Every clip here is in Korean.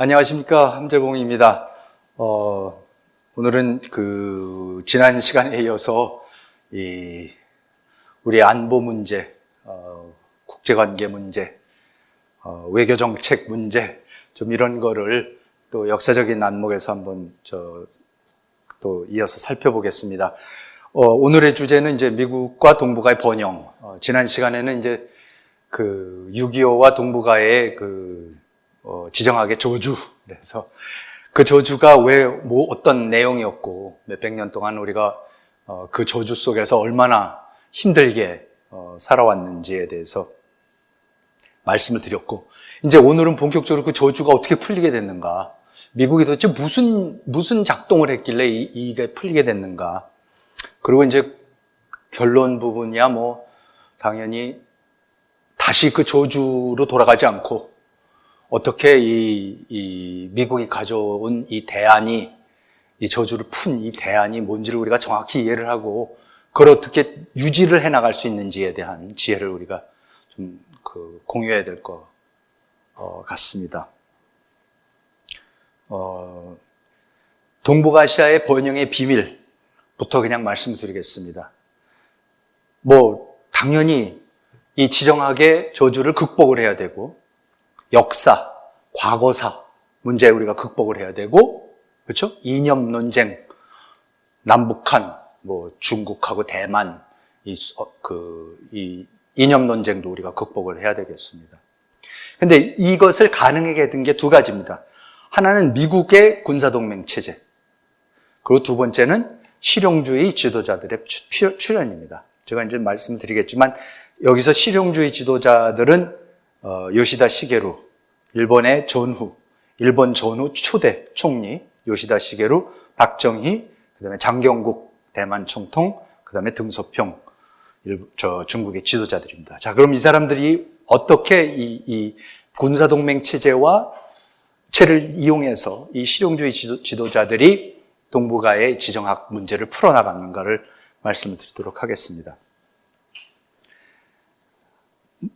안녕하십니까, 함재봉입니다. 오늘은 지난 시간에 이어서 우리 안보 문제, 국제관계 문제, 외교정책 문제, 좀 이런 거를 또 역사적인 안목에서 한번 또 이어서 살펴보겠습니다. 오늘의 주제는 이제 미국과 동북아의 번영. 지난 시간에는 이제 6.25와 동북아의 지정학의 저주. 그래서 그 저주가 어떤 내용이었고, 몇백 년 동안 우리가 그 저주 속에서 얼마나 힘들게 살아왔는지에 대해서 말씀을 드렸고, 이제 오늘은 본격적으로 그 저주가 어떻게 풀리게 됐는가, 미국이 도대체 무슨 작동을 했길래 이게 풀리게 됐는가, 그리고 이제 결론 부분이야 당연히 다시 그 저주로 돌아가지 않고 어떻게 이 미국이 가져온 이 저주를 푼 이 대안이 뭔지를 우리가 정확히 이해를 하고 그걸 어떻게 유지를 해나갈 수 있는지에 대한 지혜를 우리가 좀 공유해야 될 것 같습니다. 동북아시아의 번영의 비밀부터 그냥 말씀드리겠습니다. 당연히 이 지정학의 저주를 극복을 해야 되고, 역사, 과거사 문제 우리가 극복을 해야 되고, 그렇죠? 이념 논쟁, 남북한, 중국하고 대만, 이 이념 논쟁도 우리가 극복을 해야 되겠습니다. 근데 이것을 가능하게 된 게 두 가지입니다. 하나는 미국의 군사동맹 체제, 그리고 두 번째는 실용주의 지도자들의 출현입니다. 제가 이제 말씀드리겠지만, 여기서 실용주의 지도자들은 요시다 시게루, 일본 전후 초대 총리 요시다 시게루, 박정희, 그다음에 장경국 대만 총통, 그다음에 등소평 중국의 지도자들입니다. 자, 그럼 이 사람들이 어떻게 이 군사동맹 체제를 이용해서 이 실용주의 지도자들이 동북아의 지정학 문제를 풀어나갔는가를 말씀을 드리도록 하겠습니다.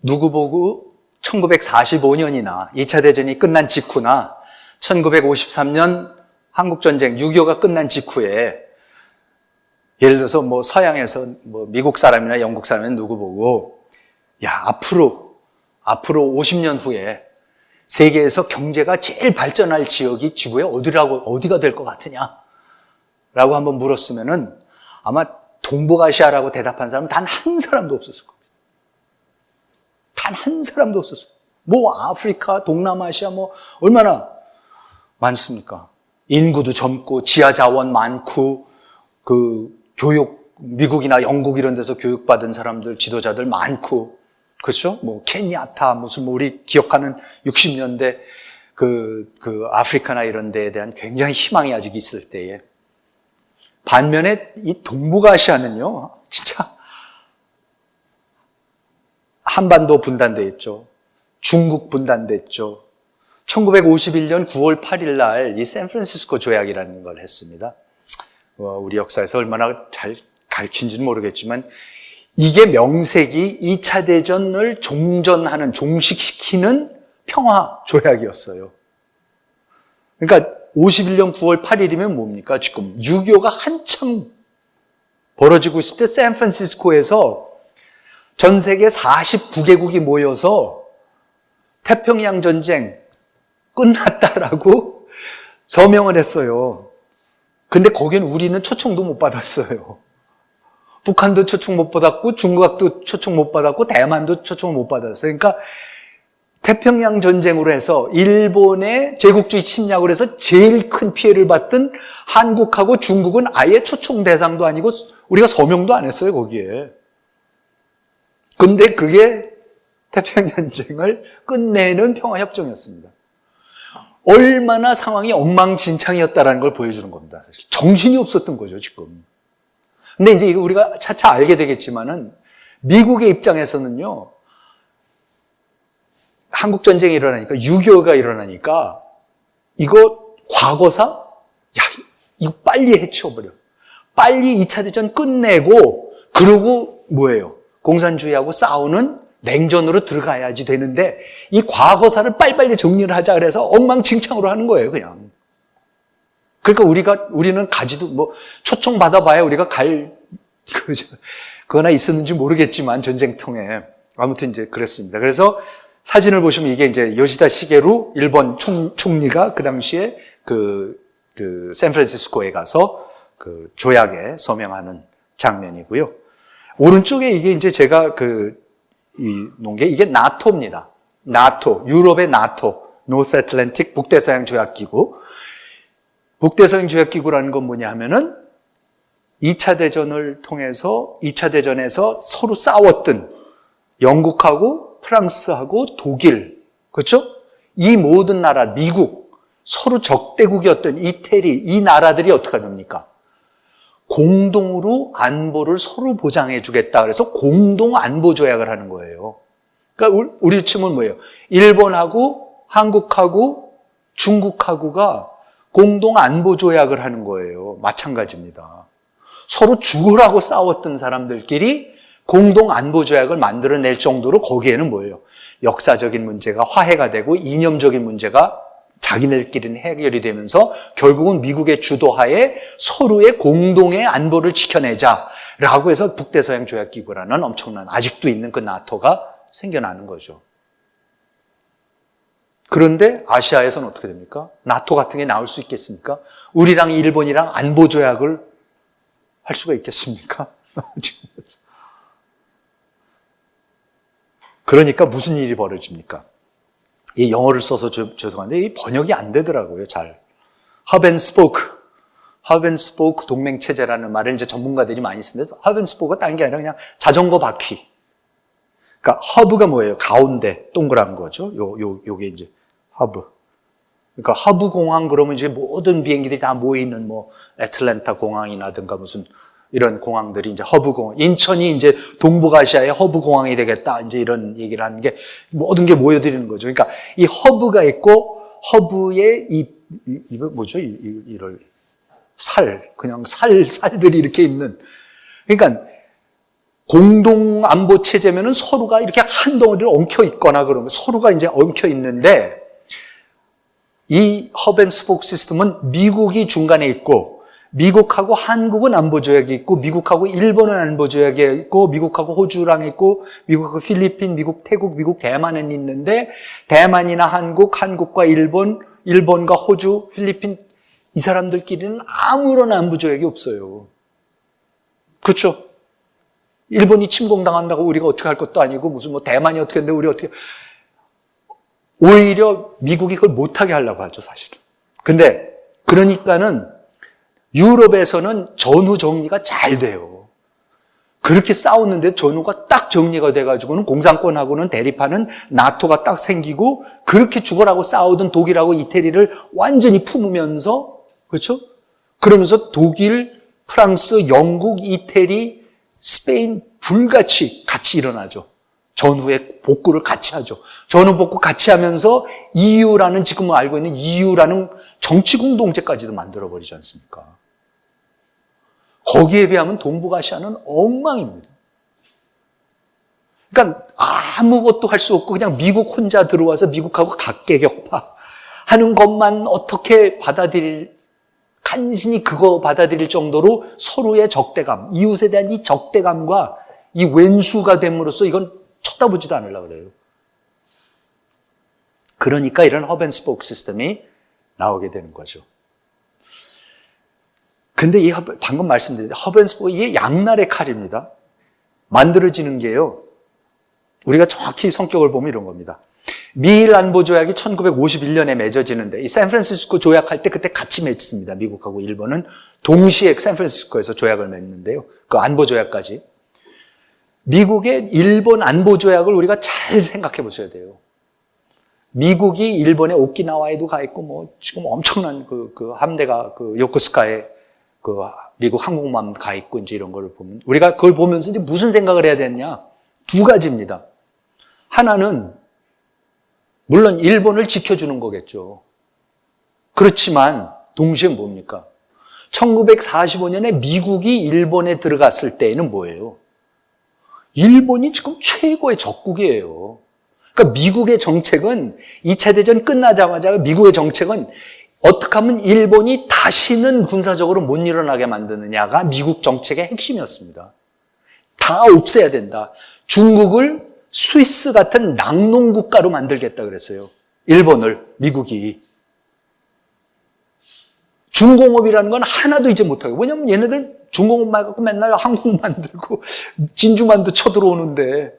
누구 보고 1945년이나 2차 대전이 끝난 직후나 1953년 한국전쟁 6.25가 끝난 직후에, 예를 들어서 서양에서 미국 사람이나 영국 사람은 누구 보고, 앞으로 50년 후에 세계에서 경제가 제일 발전할 지역이 지구에 어디가 될 것 같으냐? 라고 한번 물었으면은 아마 동북아시아라고 대답한 사람은 단 한 사람도 없었을 겁니다. 단 한 사람도 없었어요. 아프리카, 동남아시아 얼마나 많습니까? 인구도 젊고, 지하자원 많고, 미국이나 영국 이런 데서 교육받은 사람들, 지도자들 많고, 그렇죠? 케냐타, 우리 기억하는 60년대 아프리카나 이런 데에 대한 굉장히 희망이 아직 있을 때에, 반면에 이 동북아시아는요, 진짜 한반도 분단됐죠. 중국 분단됐죠. 1951년 9월 8일 날 이 샌프란시스코 조약이라는 걸 했습니다. 우리 역사에서 얼마나 잘 가르친지는 모르겠지만, 이게 명색이 2차 대전을 종식시키는 평화 조약이었어요. 그러니까 51년 9월 8일이면 뭡니까? 지금 6.25가 한참 벌어지고 있을 때 샌프란시스코에서 전 세계 49개국이 모여서 태평양 전쟁 끝났다라고 서명을 했어요. 근데 거기는 우리는 초청도 못 받았어요. 북한도 초청 못 받았고, 중국도 초청 못 받았고, 대만도 초청을 못 받았어요. 그러니까 태평양 전쟁으로 해서 일본의 제국주의 침략으로 해서 제일 큰 피해를 받던 한국하고 중국은 아예 초청 대상도 아니고 우리가 서명도 안 했어요, 거기에. 근데 그게 태평양전쟁을 끝내는 평화협정이었습니다. 얼마나 상황이 엉망진창이었다는 걸 보여주는 겁니다. 사실 정신이 없었던 거죠, 지금. 근데 이제 이거 우리가 차차 알게 되겠지만은, 미국의 입장에서는요, 한국전쟁이 일어나니까, 6.25가 일어나니까, 이거 과거사? 이거 빨리 해치워버려. 빨리 2차 대전 끝내고, 그러고 공산주의하고 싸우는 냉전으로 들어가야지 되는데 이 과거사를 빨리빨리 정리를 하자 그래서 엉망진창으로 하는 거예요, 그냥. 그러니까 우리는 가지도 뭐 초청 받아봐야 우리가 그거나 있었는지 모르겠지만 전쟁통에 아무튼 이제 그랬습니다. 그래서 사진을 보시면 이게 이제 요시다 시게루 일본 총리가 그 당시에 그 샌프란시스코에 가서 그 조약에 서명하는 장면이고요. 오른쪽에 이게 이제 제가 놓은 게 이게 나토입니다. 나토, 유럽의 나토, 노스 애틀랜틱 북대서양 조약기구. 북대서양 조약기구라는 건 뭐냐 하면은 2차 대전을 통해서 2차 대전에서 서로 싸웠던 영국하고 프랑스하고 독일, 그렇죠? 이 모든 나라, 미국, 서로 적대국이었던 이태리, 이 나라들이 어떻게 됩니까? 공동으로 안보를 서로 보장해 주겠다. 그래서 공동 안보 조약을 하는 거예요. 그러니까 우리 치면 뭐예요? 일본하고 한국하고 중국하고가 공동 안보 조약을 하는 거예요. 마찬가지입니다. 서로 죽으라고 싸웠던 사람들끼리 공동 안보 조약을 만들어낼 정도로 거기에는 뭐예요? 역사적인 문제가 화해가 되고 이념적인 문제가 자기네들끼리는 해결이 되면서 결국은 미국의 주도하에 서로의 공동의 안보를 지켜내자라고 해서 북대서양 조약기구라는 엄청난 아직도 있는 그 나토가 생겨나는 거죠. 그런데 아시아에서는 어떻게 됩니까? 나토 같은 게 나올 수 있겠습니까? 우리랑 일본이랑 안보 조약을 할 수가 있겠습니까? 그러니까 무슨 일이 벌어집니까? 이 영어를 써서 죄송한데 이 번역이 안 되더라고요, 잘. Hub and spoke 동맹 체제라는 말을 이제 전문가들이 많이 쓰는데 Hub and spoke가 딴 게 아니라 그냥 자전거 바퀴. 그러니까 hub가 뭐예요? 가운데 동그란 거죠. 요게 이제 hub. 그러니까 hub 공항 그러면 이제 모든 비행기들이 다 모여 있는 뭐 애틀랜타 공항이라든가 무슨 이런 공항들이 이제 허브 공항, 인천이 이제 동북아시아의 허브 공항이 되겠다. 이제 이런 얘기를 하는 게 모든 게 모여드리는 거죠. 그러니까 이 허브가 있고 허브에 이거 뭐죠? 이럴 그냥 살들이 이렇게 있는. 그러니까 공동 안보 체제면은 서로가 이렇게 한 덩어리를 엉켜 있거나 그러면 서로가 이제 엉켜 있는데 이 허브 앤 스포크 시스템은 미국이 중간에 있고 미국하고 한국은 안보조약이 있고 미국하고 일본은 안보조약이 있고 미국하고 호주랑 있고 미국하고 필리핀, 미국, 태국, 미국, 대만은 있는데 대만이나 한국과 일본, 일본과 호주, 필리핀 이 사람들끼리는 아무런 안보조약이 없어요. 그렇죠? 일본이 침공당한다고 우리가 어떻게 할 것도 아니고 무슨 뭐 대만이 어떻게 했는데 우리 어떻게 오히려 미국이 그걸 못하게 하려고 하죠, 사실은. 근데 그러니까는 유럽에서는 전후 정리가 잘 돼요. 그렇게 싸웠는데 전후가 딱 정리가 돼가지고는 공산권하고는 대립하는 나토가 딱 생기고 그렇게 죽어라고 싸우던 독일하고 이태리를 완전히 품으면서 그렇죠? 그러면서 독일, 프랑스, 영국, 이태리, 스페인 불같이 같이 일어나죠. 전후에 복구를 같이 하죠. 전후 복구 같이 하면서 EU라는 지금 알고 있는 EU라는 정치 공동체까지도 만들어버리지 않습니까? 거기에 비하면 동북아시아는 엉망입니다. 그러니까 아무것도 할 수 없고 그냥 미국 혼자 들어와서 미국하고 각계격파 하는 것만 어떻게 간신히 그거 받아들일 정도로 서로의 적대감, 이웃에 대한 이 적대감과 이 왼수가 됨으로써 이건 쳐다보지도 않으려고 그래요. 그러니까 이런 허브 앤 스포크 시스템이 나오게 되는 거죠. 근데 방금 말씀드린 허브 앤 스포크 이게 양날의 칼입니다. 만들어지는 게요. 우리가 정확히 성격을 보면 이런 겁니다. 미일 안보 조약이 1951년에 맺어지는데 이 샌프란시스코 조약할 때 그때 같이 맺습니다. 미국하고 일본은 동시에 샌프란시스코에서 조약을 맺는데요. 그 안보 조약까지. 미국의 일본 안보 조약을 우리가 잘 생각해 보셔야 돼요. 미국이 일본의 오키나와에도 가 있고 뭐 지금 엄청난 그 함대가 그 요코스카에 그 미국 항공모함 가 있고 이제 이런 걸 보면 우리가 그걸 보면서 이제 무슨 생각을 해야 되느냐? 두 가지입니다. 하나는 물론 일본을 지켜주는 거겠죠. 그렇지만 동시에 뭡니까? 1945년에 미국이 일본에 들어갔을 때에는 뭐예요? 일본이 지금 최고의 적국이에요. 그러니까 미국의 정책은 2차 대전 끝나자마자 미국의 정책은 어떻게 하면 일본이 다시는 군사적으로 못 일어나게 만드느냐가 미국 정책의 핵심이었습니다. 다 없애야 된다. 중국을 스위스 같은 낙농국가로 만들겠다 그랬어요. 일본을, 미국이. 중공업이라는 건 하나도 이제 못하고. 왜냐면 얘네들 중공업만 갖고 맨날 항공 만들고 진주만도 쳐들어오는데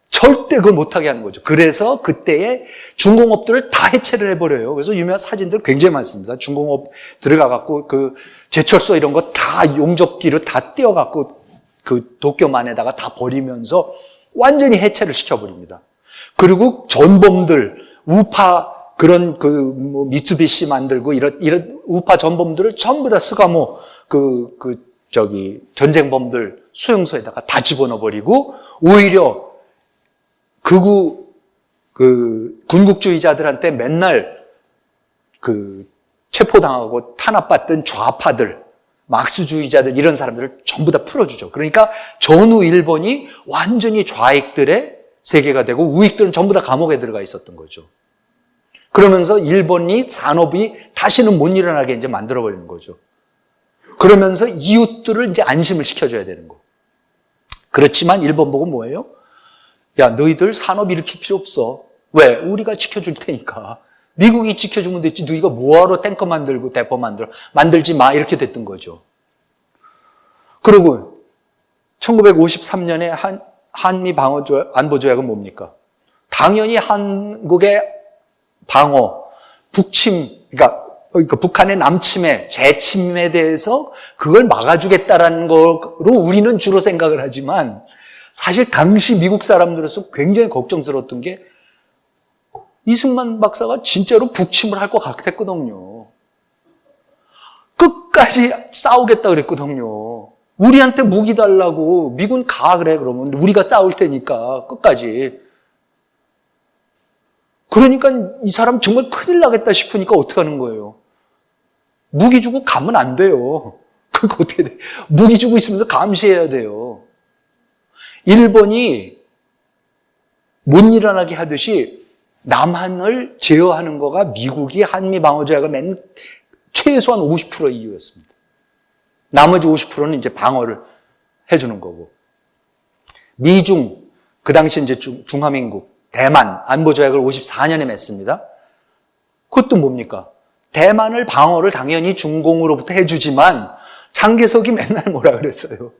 절대 그걸 못하게 하는 거죠. 그래서 그때의 중공업들을 다 해체를 해버려요. 그래서 유명한 사진들 굉장히 많습니다. 중공업 들어가갖고 그 제철소 이런 거 다 용접기로 다 떼어갖고 그 도쿄만에다가 다 버리면서 완전히 해체를 시켜버립니다. 그리고 전범들, 우파 그런 뭐 미쓰비시 만들고 이런 우파 전범들을 전부 다 스가모 전쟁범들 수용소에다가 다 집어넣어버리고 오히려 군국주의자들한테 맨날 체포당하고 탄압받던 좌파들, 막스주의자들 이런 사람들을 전부 다 풀어주죠. 그러니까 전후 일본이 완전히 좌익들의 세계가 되고 우익들은 전부 다 감옥에 들어가 있었던 거죠. 그러면서 일본이 산업이 다시는 못 일어나게 이제 만들어버리는 거죠. 그러면서 이웃들을 이제 안심을 시켜줘야 되는 거. 그렇지만 일본 보고 뭐예요? 야, 너희들 산업 일으킬 필요 없어. 왜? 우리가 지켜줄 테니까. 미국이 지켜주면 됐지. 너희가 뭐하러 탱커 만들고 대포 만들지 마. 이렇게 됐던 거죠. 그리고 1953년에 한미 안보조약은 뭡니까? 당연히 한국의 방어, 그러니까 북한의 남침해, 재침에 대해서 그걸 막아주겠다라는 거로 우리는 주로 생각을 하지만 사실 당시 미국 사람들로서 굉장히 걱정스러웠던 게 이승만 박사가 진짜로 북침을 할 것 같았거든요. 끝까지 싸우겠다 그랬거든요. 우리한테 무기 달라고 미군 가 그래 그러면 우리가 싸울 테니까 끝까지. 그러니까 이 사람 정말 큰일 나겠다 싶으니까 어떻게 하는 거예요? 무기 주고 가면 안 돼요. 그거 어떻게 돼? 무기 주고 있으면서 감시해야 돼요. 일본이 못 일어나게 하듯이 남한을 제어하는 거가 미국이 한미 방어조약을 최소한 50% 이유였습니다. 나머지 50%는 이제 방어를 해주는 거고. 미중, 그 당시 이제 중화민국, 대만 안보조약을 54년에 맺습니다. 그것도 뭡니까? 대만을 방어를 당연히 중공으로부터 해주지만 장개석이 맨날 뭐라 그랬어요?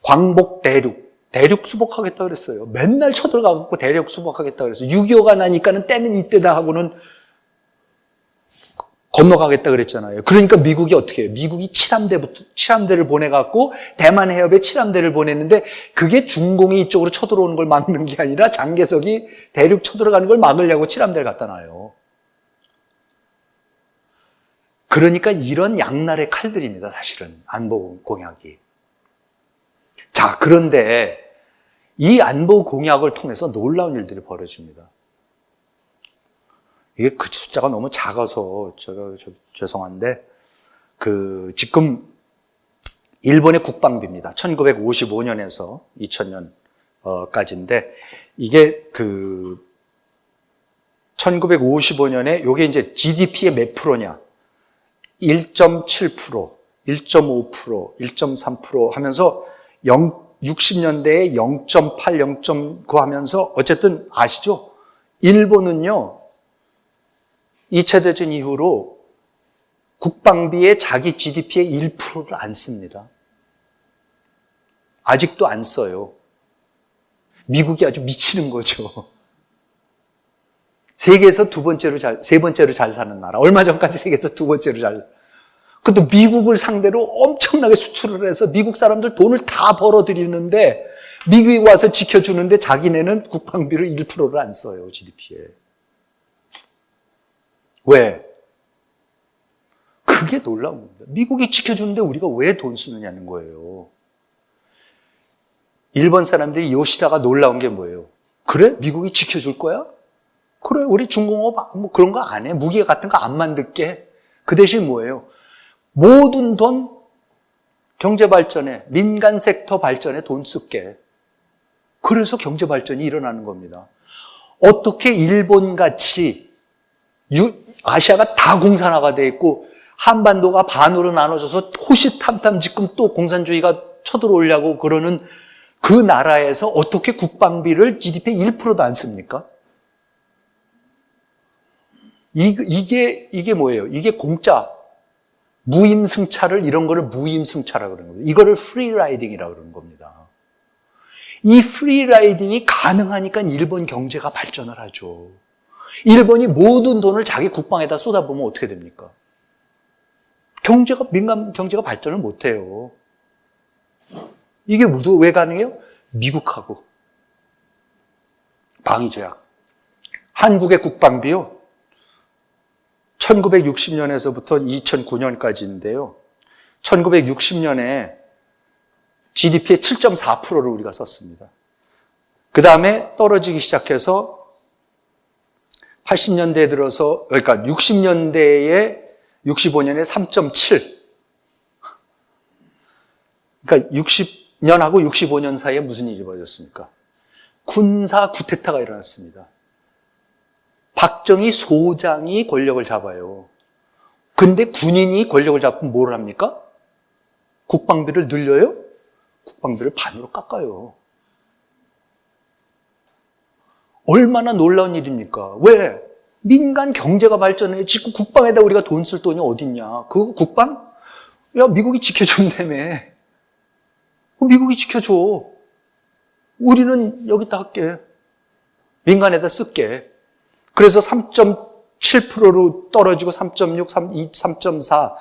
광복 대륙 수복하겠다 그랬어요. 맨날 쳐들어가고 대륙 수복하겠다 그랬어요. 6.25가 나니까는 때는 이때다 하고는 건너가겠다 그랬잖아요. 그러니까 미국이 어떻게 해요? 미국이 칠함대를 보내갖고 대만 해협에 칠함대를 보냈는데 그게 중공이 이쪽으로 쳐들어오는 걸 막는 게 아니라 장개석이 대륙 쳐들어가는 걸 막으려고 칠함대를 갖다 놔요. 그러니까 이런 양날의 칼들입니다. 사실은 안보 공약이. 자, 그런데 이 안보 공약을 통해서 놀라운 일들이 벌어집니다. 이게 그 숫자가 너무 작아서 제가 죄송한데 지금 일본의 국방비입니다. 1955년에서 2000년까지인데 이게 1955년에 요게 이제 GDP의 몇 프로냐? 1.7%, 1.5%, 1.3% 하면서 60년대에 0.8, 0.9 하면서 어쨌든 아시죠? 일본은요. 2차 대전 이후로 국방비에 자기 GDP의 1%를 안 씁니다. 아직도 안 써요. 미국이 아주 미치는 거죠. 세계에서 세 번째로 잘 사는 나라. 얼마 전까지 세계에서 두 번째로 그것도 미국을 상대로 엄청나게 수출을 해서 미국 사람들 돈을 다 벌어들이는데 미국이 와서 지켜주는데 자기네는 국방비를 1%를 안 써요, GDP에. 왜? 그게 놀라운 겁니다. 미국이 지켜주는데 우리가 왜 돈 쓰느냐는 거예요. 일본 사람들이 요시다가 놀라운 게 뭐예요? 그래? 미국이 지켜줄 거야? 그래, 우리 중공업 뭐 그런 거 안 해. 무기 같은 거 안 만들게. 그 대신 뭐예요? 모든 돈 경제 발전에, 민간 섹터 발전에 돈 쓸게. 그래서 경제 발전이 일어나는 겁니다. 어떻게 일본같이 아시아가 다 공산화가 돼 있고 한반도가 반으로 나눠져서 호시탐탐 지금 또 공산주의가 쳐들어오려고 그러는 그 나라에서 어떻게 국방비를 GDP의 1%도 안 씁니까? 이게 뭐예요? 이게 공짜. 무임승차를, 이런 거를 무임승차라고 그러는 거예요. 이거를 프리라이딩이라고 그러는 겁니다. 이 프리라이딩이 가능하니까 일본 경제가 발전을 하죠. 일본이 모든 돈을 자기 국방에다 쏟아보면 어떻게 됩니까? 민간 경제가 발전을 못 해요. 이게 왜 가능해요? 미국하고 방위조약. 한국의 국방비요. 1960년에서부터 2009년까지인데요. 1960년에 GDP의 7.4%를 우리가 썼습니다. 그 다음에 떨어지기 시작해서 80년대에 들어서, 그러니까 60년대에 65년에 3.7. 그러니까 60년하고 65년 사이에 무슨 일이 벌어졌습니까? 군사 쿠데타가 일어났습니다. 박정희 소장이 권력을 잡아요. 근데 군인이 권력을 잡으면 뭘 합니까? 국방비를 늘려요? 국방비를 반으로 깎아요. 얼마나 놀라운 일입니까? 왜? 민간 경제가 발전해. 지금 국방에다 우리가 돈 쓸 돈이 어딨냐? 그거 국방? 야, 미국이 지켜준다며. 미국이 지켜줘. 우리는 여기다 할게. 민간에다 쓸게. 그래서 3.7%로 떨어지고 3.6, 3.4,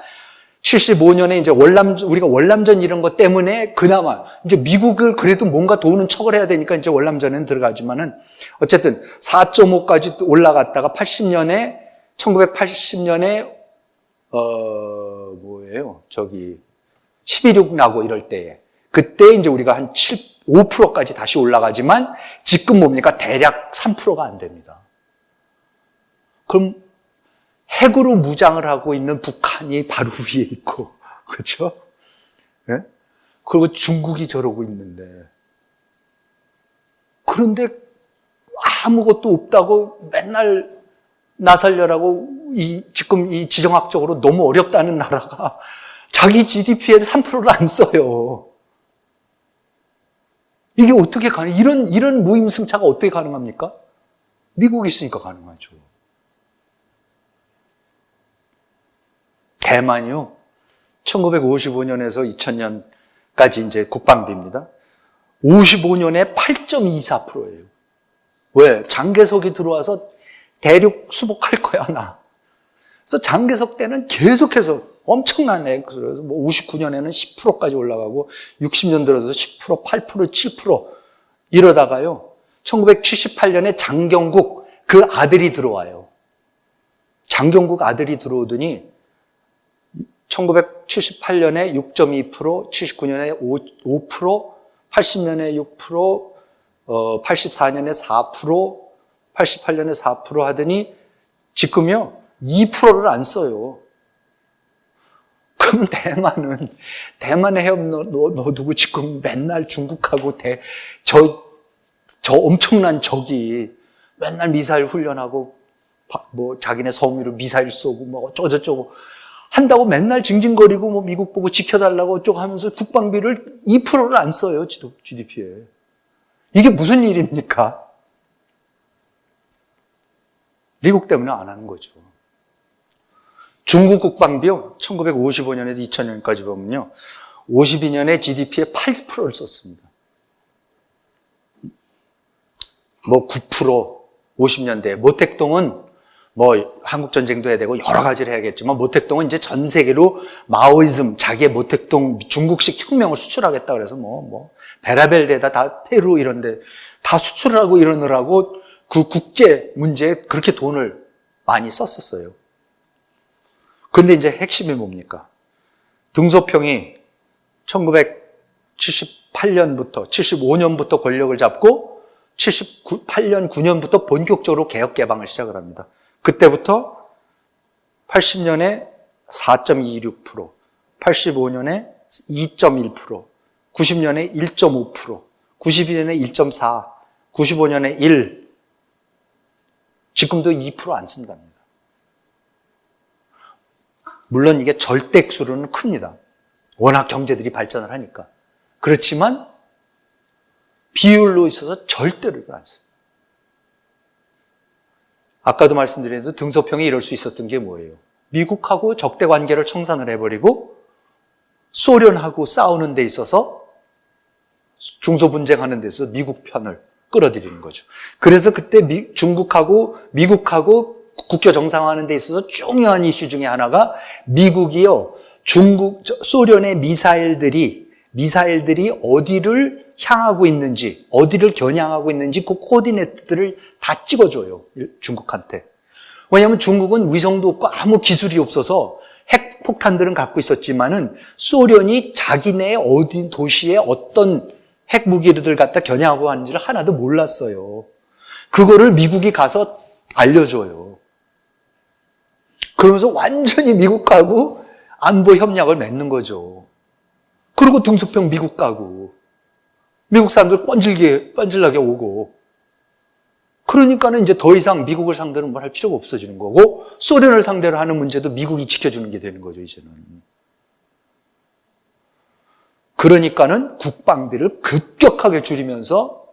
75년에 이제 우리가 월남전 이런 것 때문에 그나마 이제 미국을 그래도 뭔가 도우는 척을 해야 되니까 이제 월남전에는 들어가지만은 어쨌든 4.5까지 올라갔다가 1980년에 뭐예요? 11.6 나고 이럴 때에 그때 이제 우리가 한 5%까지 다시 올라가지만 지금 뭡니까? 대략 3%가 안 됩니다. 그럼 핵으로 무장을 하고 있는 북한이 바로 위에 있고, 그렇죠? 네? 그리고 중국이 저러고 있는데, 그런데 아무것도 없다고 맨날 나 살려라고 지금 이 지정학적으로 너무 어렵다는 나라가 자기 GDP에 3%를 안 써요. 이게 어떻게 이런 무임승차가 어떻게 가능합니까? 미국이 있으니까 가능하죠. 대만이요. 1955년에서 2000년까지 이제 국방비입니다. 55년에 8.24%예요. 왜? 장개석이 들어와서 대륙 수복할 거야, 나. 그래서 장개석 때는 계속해서 엄청나네. 그래서 59년에는 10%까지 올라가고 60년 들어서 10%, 8%, 7% 이러다가요. 1978년에 장경국 그 아들이 들어와요. 장경국 아들이 들어오더니 1978년에 6.2%, 79년에 5%, 80년에 6%, 84년에 4%, 88년에 4% 하더니 지금요 2%를 안 써요. 그럼 대만에 헤엄 넣어두고 지금 맨날 중국하고 저 엄청난 적이 맨날 미사일 훈련하고 뭐 자기네 섬 위로 미사일 쏘고 뭐 어쩌고저쩌고 한다고 맨날 징징거리고 뭐 미국 보고 지켜달라고 어쩌고 하면서 국방비를 2%를 안 써요, GDP에. 이게 무슨 일입니까? 미국 때문에 안 하는 거죠. 중국 국방비요, 1955년에서 2000년까지 보면요, 52년에 GDP의 8%를 썼습니다. 뭐 9%, 50년대. 모택동은 뭐 한국전쟁도 해야 되고 여러 가지를 해야겠지만 모택동은 이제 전 세계로 마오이즘, 자기의 모택동 중국식 혁명을 수출하겠다 그래서 뭐 베라벨 데다 다 페루 이런 데 다 수출을 하고 이러느라고 그 국제 문제에 그렇게 돈을 많이 썼었어요. 그런데 이제 핵심이 뭡니까? 등소평이 1978년부터 75년부터 권력을 잡고 78년, 9년부터 본격적으로 개혁 개방을 시작을 합니다. 그때부터 80년에 4.26%, 85년에 2.1%, 90년에 1.5%, 92년에 1.4%, 95년에 1%, 지금도 2% 안 쓴답니다. 물론 이게 절대수로는 큽니다. 워낙 경제들이 발전을 하니까. 그렇지만 비율로 있어서 절대로 안 써요. 아까도 말씀드렸는데 등소평이 이럴 수 있었던 게 뭐예요? 미국하고 적대 관계를 청산을 해버리고 소련하고 싸우는 데 있어서 중소분쟁하는 데 있어서 미국 편을 끌어들이는 거죠. 그래서 그때 중국하고 미국하고 국교 정상화하는 데 있어서 중요한 이슈 중에 하나가 미국이요, 소련의 미사일들이 어디를 향하고 있는지, 어디를 겨냥하고 있는지 그 코디네이트들을 다 찍어줘요, 중국한테. 왜냐하면 중국은 위성도 없고 아무 기술이 없어서 핵폭탄들은 갖고 있었지만은 소련이 자기네 어디 도시에 어떤 핵무기를 갖다 겨냥하고 하는지를 하나도 몰랐어요. 그거를 미국이 가서 알려줘요. 그러면서 완전히 미국하고 안보 협약을 맺는 거죠. 그리고 등소평 미국 가고 미국 사람들 뻔질나게 오고, 그러니까는 이제 더 이상 미국을 상대로 뭘 할 필요가 없어지는 거고, 소련을 상대로 하는 문제도 미국이 지켜주는 게 되는 거죠, 이제는. 그러니까는 국방비를 급격하게 줄이면서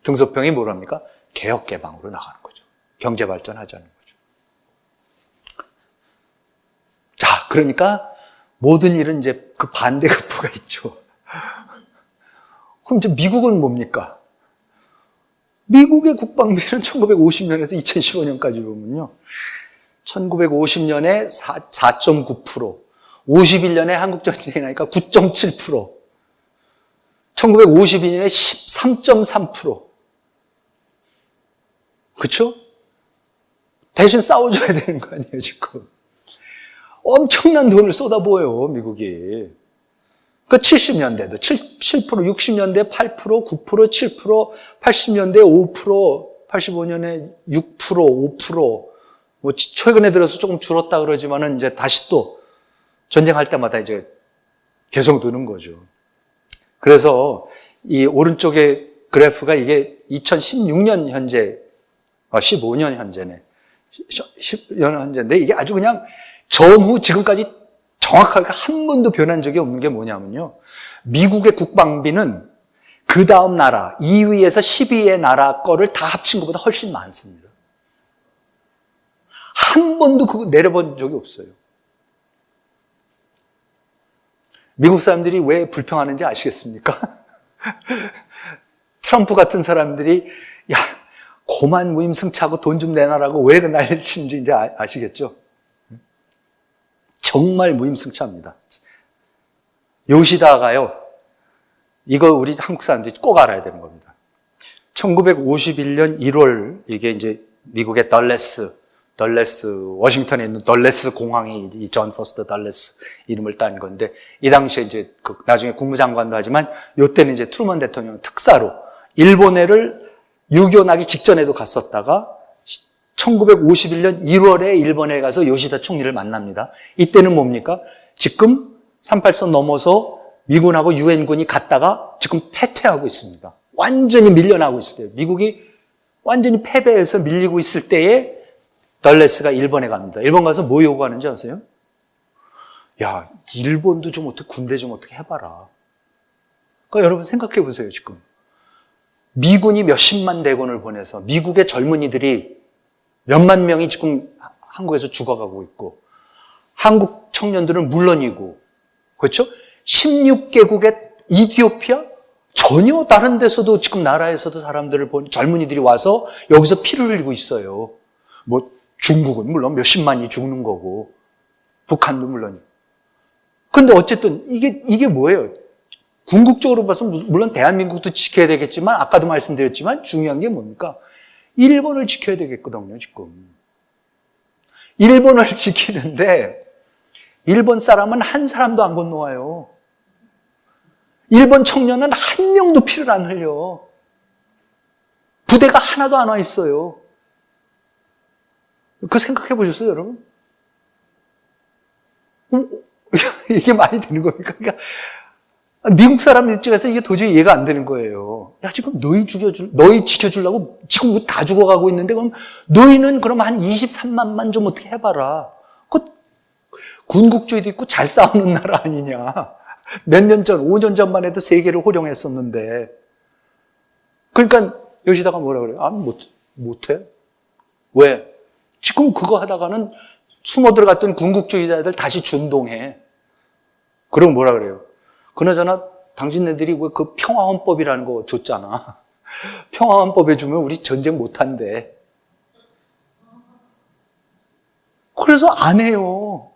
등소평이 뭐랍니까? 개혁 개방으로 나가는 거죠. 경제 발전하자는 거죠. 자, 그러니까 모든 일은 이제 그 반대급부가 있죠. 그럼 이제 미국은 뭡니까? 미국의 국방비는 1950년에서 2015년까지 보면요, 1950년에 4.9%, 51년에 한국전쟁이 나니까 9.7%, 1952년에 13.3%. 그렇죠? 대신 싸워줘야 되는 거 아니에요, 지금. 엄청난 돈을 쏟아부어요, 미국이. 그 70년대도 7%, 60년대 8%, 9%, 7%, 80년대 5%, 85년에 6%, 5%. 뭐 최근에 들어서 조금 줄었다 그러지만은 이제 다시 또 전쟁할 때마다 이제 계속 느는 거죠. 그래서 이 오른쪽의 그래프가 이게 2016년 현재, 15년 현재네. 10년 현재인데 이게 아주 그냥 전후 지금까지 정확하게 한 번도 변한 적이 없는 게 뭐냐면요, 미국의 국방비는 그 다음 나라 2위에서 10위의 나라 거를 다 합친 것보다 훨씬 많습니다. 한 번도 그거 내려본 적이 없어요. 미국 사람들이 왜 불평하는지 아시겠습니까? 트럼프 같은 사람들이 야, 고만 무임승차하고 돈 좀 내놔라고 왜 그 난리를 치는지 이제 아시겠죠? 정말 무임승차합니다. 요시다가요, 이거 우리 한국 사람들이 꼭 알아야 되는 겁니다. 1951년 1월, 이게 이제 미국의 덜레스, 워싱턴에 있는 덜레스 공항이 이 존 포스터 덜레스 이름을 딴 건데, 이 당시에 이제 나중에 국무장관도 하지만, 요때는 이제 트루먼 대통령 특사로 일본해를 6.25 나기 직전에도 갔었다가, 1951년 1월에 일본에 가서 요시다 총리를 만납니다. 이때는 뭡니까? 지금 38선 넘어서 미군하고 유엔군이 갔다가 지금 패퇴하고 있습니다. 완전히 밀려나고 있을 때예요. 미국이 완전히 패배해서 밀리고 있을 때에 덜레스가 일본에 갑니다. 일본 가서 뭐 요구하는지 아세요? 야, 일본도 좀 어떻게, 군대 좀 어떻게 해봐라. 그러니까 여러분 생각해 보세요, 지금. 미군이 몇십만 대군을 보내서 미국의 젊은이들이 몇만 명이 지금 한국에서 죽어가고 있고, 한국 청년들은 물론이고, 그렇죠? 16개국의 이티오피아? 전혀 다른 데서도 지금 나라에서도 사람들을 젊은이들이 와서 여기서 피를 흘리고 있어요. 뭐 중국은 물론 몇십만이 죽는 거고, 북한도 물론이고. 근데 어쨌든 이게 뭐예요? 궁극적으로 봐서 물론 대한민국도 지켜야 되겠지만, 아까도 말씀드렸지만 중요한 게 뭡니까? 일본을 지켜야 되겠거든요, 지금. 일본을 지키는데 일본 사람은 한 사람도 안 건너와요. 일본 청년은 한 명도 피를 안 흘려. 부대가 하나도 안 와 있어요. 그거 생각해 보셨어요, 여러분? 이게 말이 되는 겁니까? 그러니까 미국 사람 입장에서 이게 도저히 이해가 안 되는 거예요. 야, 지금 너희 지켜주려고 지금 다 죽어가고 있는데, 그럼 너희는 그럼 한 23만만 좀 어떻게 해봐라. 그 군국주의도 있고 잘 싸우는 나라 아니냐. 몇 년 전, 5년 전만 해도 세계를 호령했었는데. 그러니까 요시다가 뭐라 그래요? 아, 못해. 왜? 지금 그거 하다가는 숨어 들어갔던 군국주의자들 다시 준동해. 그럼 뭐라 그래요? 그나저나 당신네들이 왜 그 평화헌법이라는 거 줬잖아. 평화헌법에 주면 우리 전쟁 못한대. 그래서 안 해요.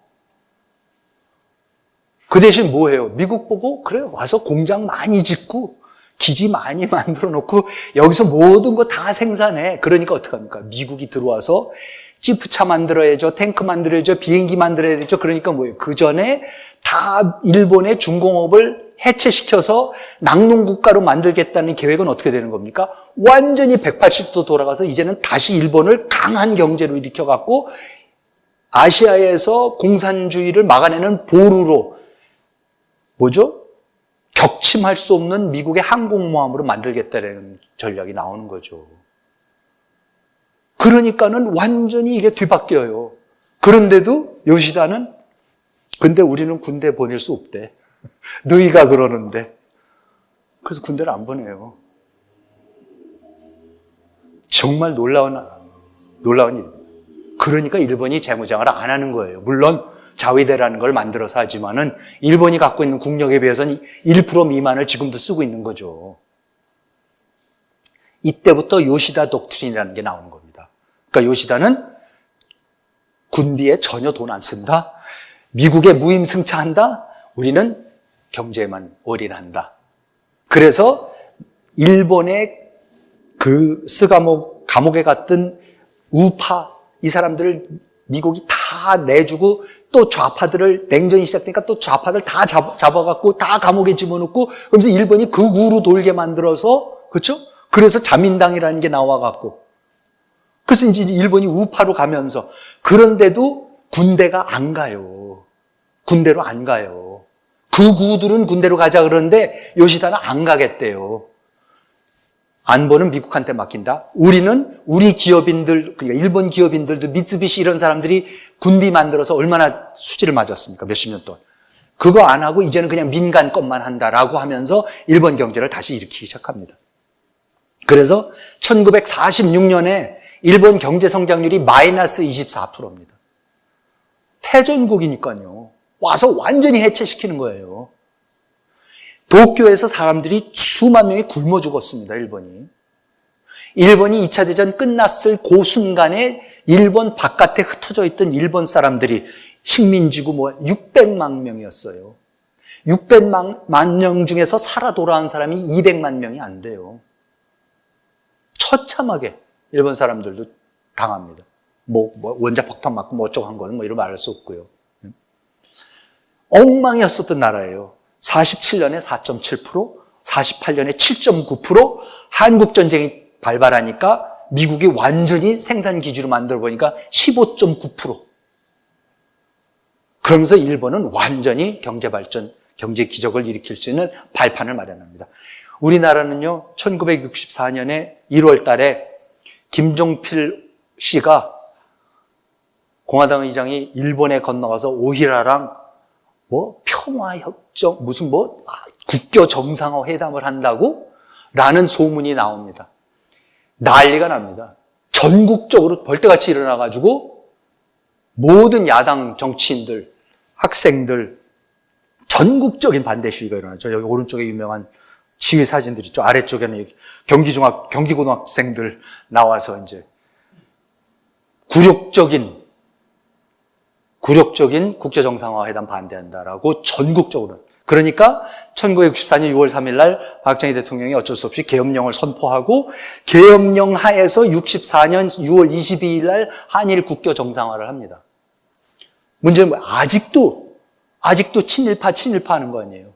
그 대신 뭐 해요? 미국 보고 그래 와서 공장 많이 짓고 기지 많이 만들어 놓고 여기서 모든 거 다 생산해. 그러니까 어떡합니까? 미국이 들어와서 지프차 만들어야죠. 탱크 만들어야죠. 비행기 만들어야죠. 그러니까 뭐예요? 그 전에 다 일본의 중공업을 해체시켜서 낙농국가로 만들겠다는 계획은 어떻게 되는 겁니까? 완전히 180도 돌아가서 이제는 다시 일본을 강한 경제로 일으켜갖고 아시아에서 공산주의를 막아내는 보루로 뭐죠? 격침할 수 없는 미국의 항공모함으로 만들겠다는 전략이 나오는 거죠. 그러니까는 완전히 이게 뒤바뀌어요. 그런데도 요시다는 근데 우리는 군대 보낼 수 없대. 너희가 그러는데. 그래서 군대를 안 보내요. 정말 놀라운 일입니다. 그러니까 일본이 재무장을 안 하는 거예요. 물론 자위대라는 걸 만들어서 하지만은 일본이 갖고 있는 국력에 비해서는 1% 미만을 지금도 쓰고 있는 거죠. 이때부터 요시다 독트린이라는 게 나오는 겁니다. 그러니까 요시다는 군비에 전혀 돈 안 쓴다. 미국에 무임승차한다. 우리는 경제에만 올인한다. 그래서 일본의 그 감옥에 갔던 우파 이 사람들을 미국이 다 내주고 또 좌파들을 냉전이 시작되니까 또 좌파들 다 잡아갖고 다 감옥에 집어넣고 그러면서 일본이 극우로 돌게 만들어서 그렇죠? 그래서 자민당이라는 게 나와갖고 그래서 이제 일본이 우파로 가면서 그런데도 군대가 안 가요. 군대로 안 가요. 극우들은 군대로 가자 그러는데 요시다는 안 가겠대요. 안보는 미국한테 맡긴다. 우리는 우리 기업인들, 그러니까 일본 기업인들도 미쓰비시 이런 사람들이 군비 만들어서 얼마나 수지를 맞았습니까? 몇십 년 동안. 그거 안 하고 이제는 그냥 민간 것만 한다라고 하면서 일본 경제를 다시 일으키기 시작합니다. 그래서 1946년에 일본 경제 성장률이 마이너스 24%입니다. 패전국이니까요. 와서 완전히 해체시키는 거예요. 도쿄에서 사람들이 수만 명이 굶어 죽었습니다, 일본이. 일본이 2차 대전 끝났을 그 순간에 일본 바깥에 흩어져 있던 일본 사람들이 식민지구 600만 명이었어요. 600만 명 중에서 살아 돌아온 사람이 200만 명이 안 돼요. 처참하게 일본 사람들도 당합니다. 원자 폭탄 맞고 어쩌고 한 거는 이런 말할 수 없고요. 엉망이었었던 나라예요. 47년에 4.7%, 48년에 7.9%, 한국전쟁이 발발하니까 미국이 완전히 생산 기지로 만들어 보니까 15.9%. 그러면서 일본은 완전히 경제 발전, 경제 기적을 일으킬 수 있는 발판을 마련합니다. 우리나라는요, 1964년에 1월 달에 김종필 씨가 공화당 의장이 일본에 건너가서 오히라랑 평화협정, 국교 정상화 회담을 한다고? 라는 소문이 나옵니다. 난리가 납니다. 전국적으로 벌떼같이 일어나가지고 모든 야당 정치인들, 학생들, 전국적인 반대 시위가 일어나죠. 여기 오른쪽에 유명한 시위 사진들 있죠. 아래쪽에는 경기고등학생들 나와서 이제 굴욕적인 국제정상화회담 반대한다라고 전국적으로. 그러니까 1964년 6월 3일 날 박정희 대통령이 어쩔 수 없이 계엄령을 선포하고 계엄령 하에서 64년 6월 22일 날 한일 국교 정상화를 합니다. 문제는 아직도 친일파 하는 거 아니에요.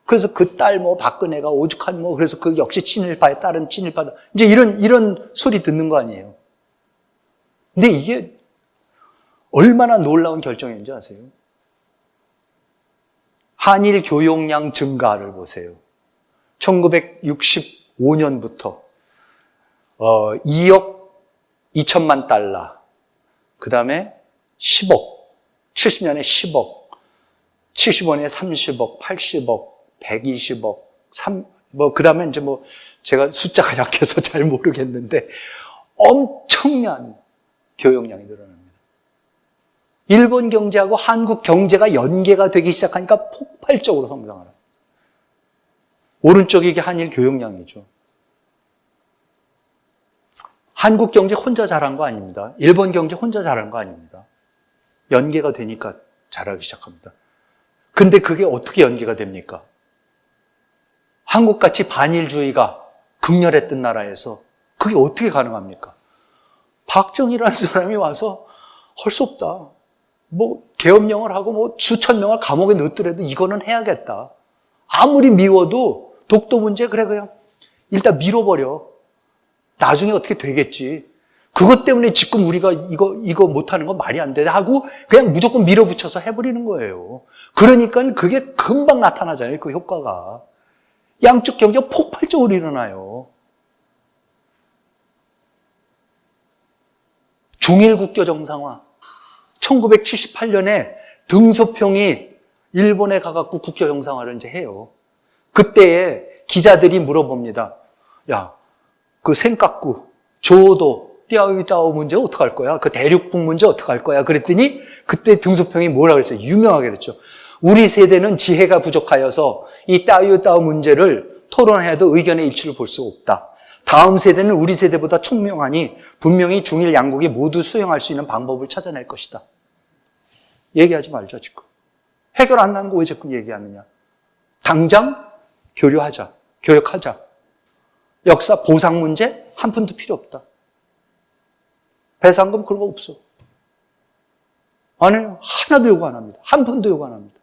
그래서 그 딸 박근혜가 오죽한 그래서 그 역시 친일파의 딸은 친일파다. 이제 이런 소리 듣는 거 아니에요. 근데 이게 얼마나 놀라운 결정인지 아세요? 한일 교역량 증가를 보세요. 1965년부터 2억 2천만 달러, 그 다음에 10억, 70년에 10억, 75년에 30억, 80억, 120억, 그 다음에 이제 제가 숫자가 약해서 잘 모르겠는데 엄청난 교역량이 늘어납니다. 일본 경제하고 한국 경제가 연계가 되기 시작하니까 폭발적으로 성장하라. 오른쪽이 이게 한일 교역량이죠. 한국 경제 혼자 잘한 거 아닙니다. 일본 경제 혼자 잘한 거 아닙니다. 연계가 되니까 잘하기 시작합니다. 근데 그게 어떻게 연계가 됩니까? 한국같이 반일주의가 극렬했던 나라에서 그게 어떻게 가능합니까? 박정희라는 사람이 와서 할 수 없다. 계엄령을 하고 수천 명을 감옥에 넣더라도 이거는 해야겠다. 아무리 미워도 독도 문제 그냥 일단 밀어버려. 나중에 어떻게 되겠지. 그것 때문에 지금 우리가 이거 못하는 건 말이 안 돼 하고 그냥 무조건 밀어붙여서 해버리는 거예요. 그러니까 그게 금방 나타나잖아요. 그 효과가. 양쪽 경제가 폭발적으로 일어나요. 중일 국교 정상화. 1978년에 등소평이 일본에 가갖고 국교 정상화를 이제 해요. 그때에 기자들이 물어봅니다. 야, 그 센카쿠, 조도, 띠아오이따오 문제 어떡할 거야? 그 대륙북 문제 어떡할 거야? 그랬더니 그때 등소평이 뭐라 그랬어요? 유명하게 그랬죠. 우리 세대는 지혜가 부족하여서 이 띠아오이따오 문제를 토론해도 의견의 일치를 볼 수 없다. 다음 세대는 우리 세대보다 총명하니 분명히 중일 양국이 모두 수용할 수 있는 방법을 찾아낼 것이다. 얘기하지 말자 지금. 해결 안 나는 거 왜 자꾸 얘기하느냐. 당장 교류하자. 교역하자. 역사 보상 문제 한 푼도 필요 없다. 배상금 그런 거 없어. 안 해요. 하나도 요구 안 합니다. 한 푼도 요구 안 합니다.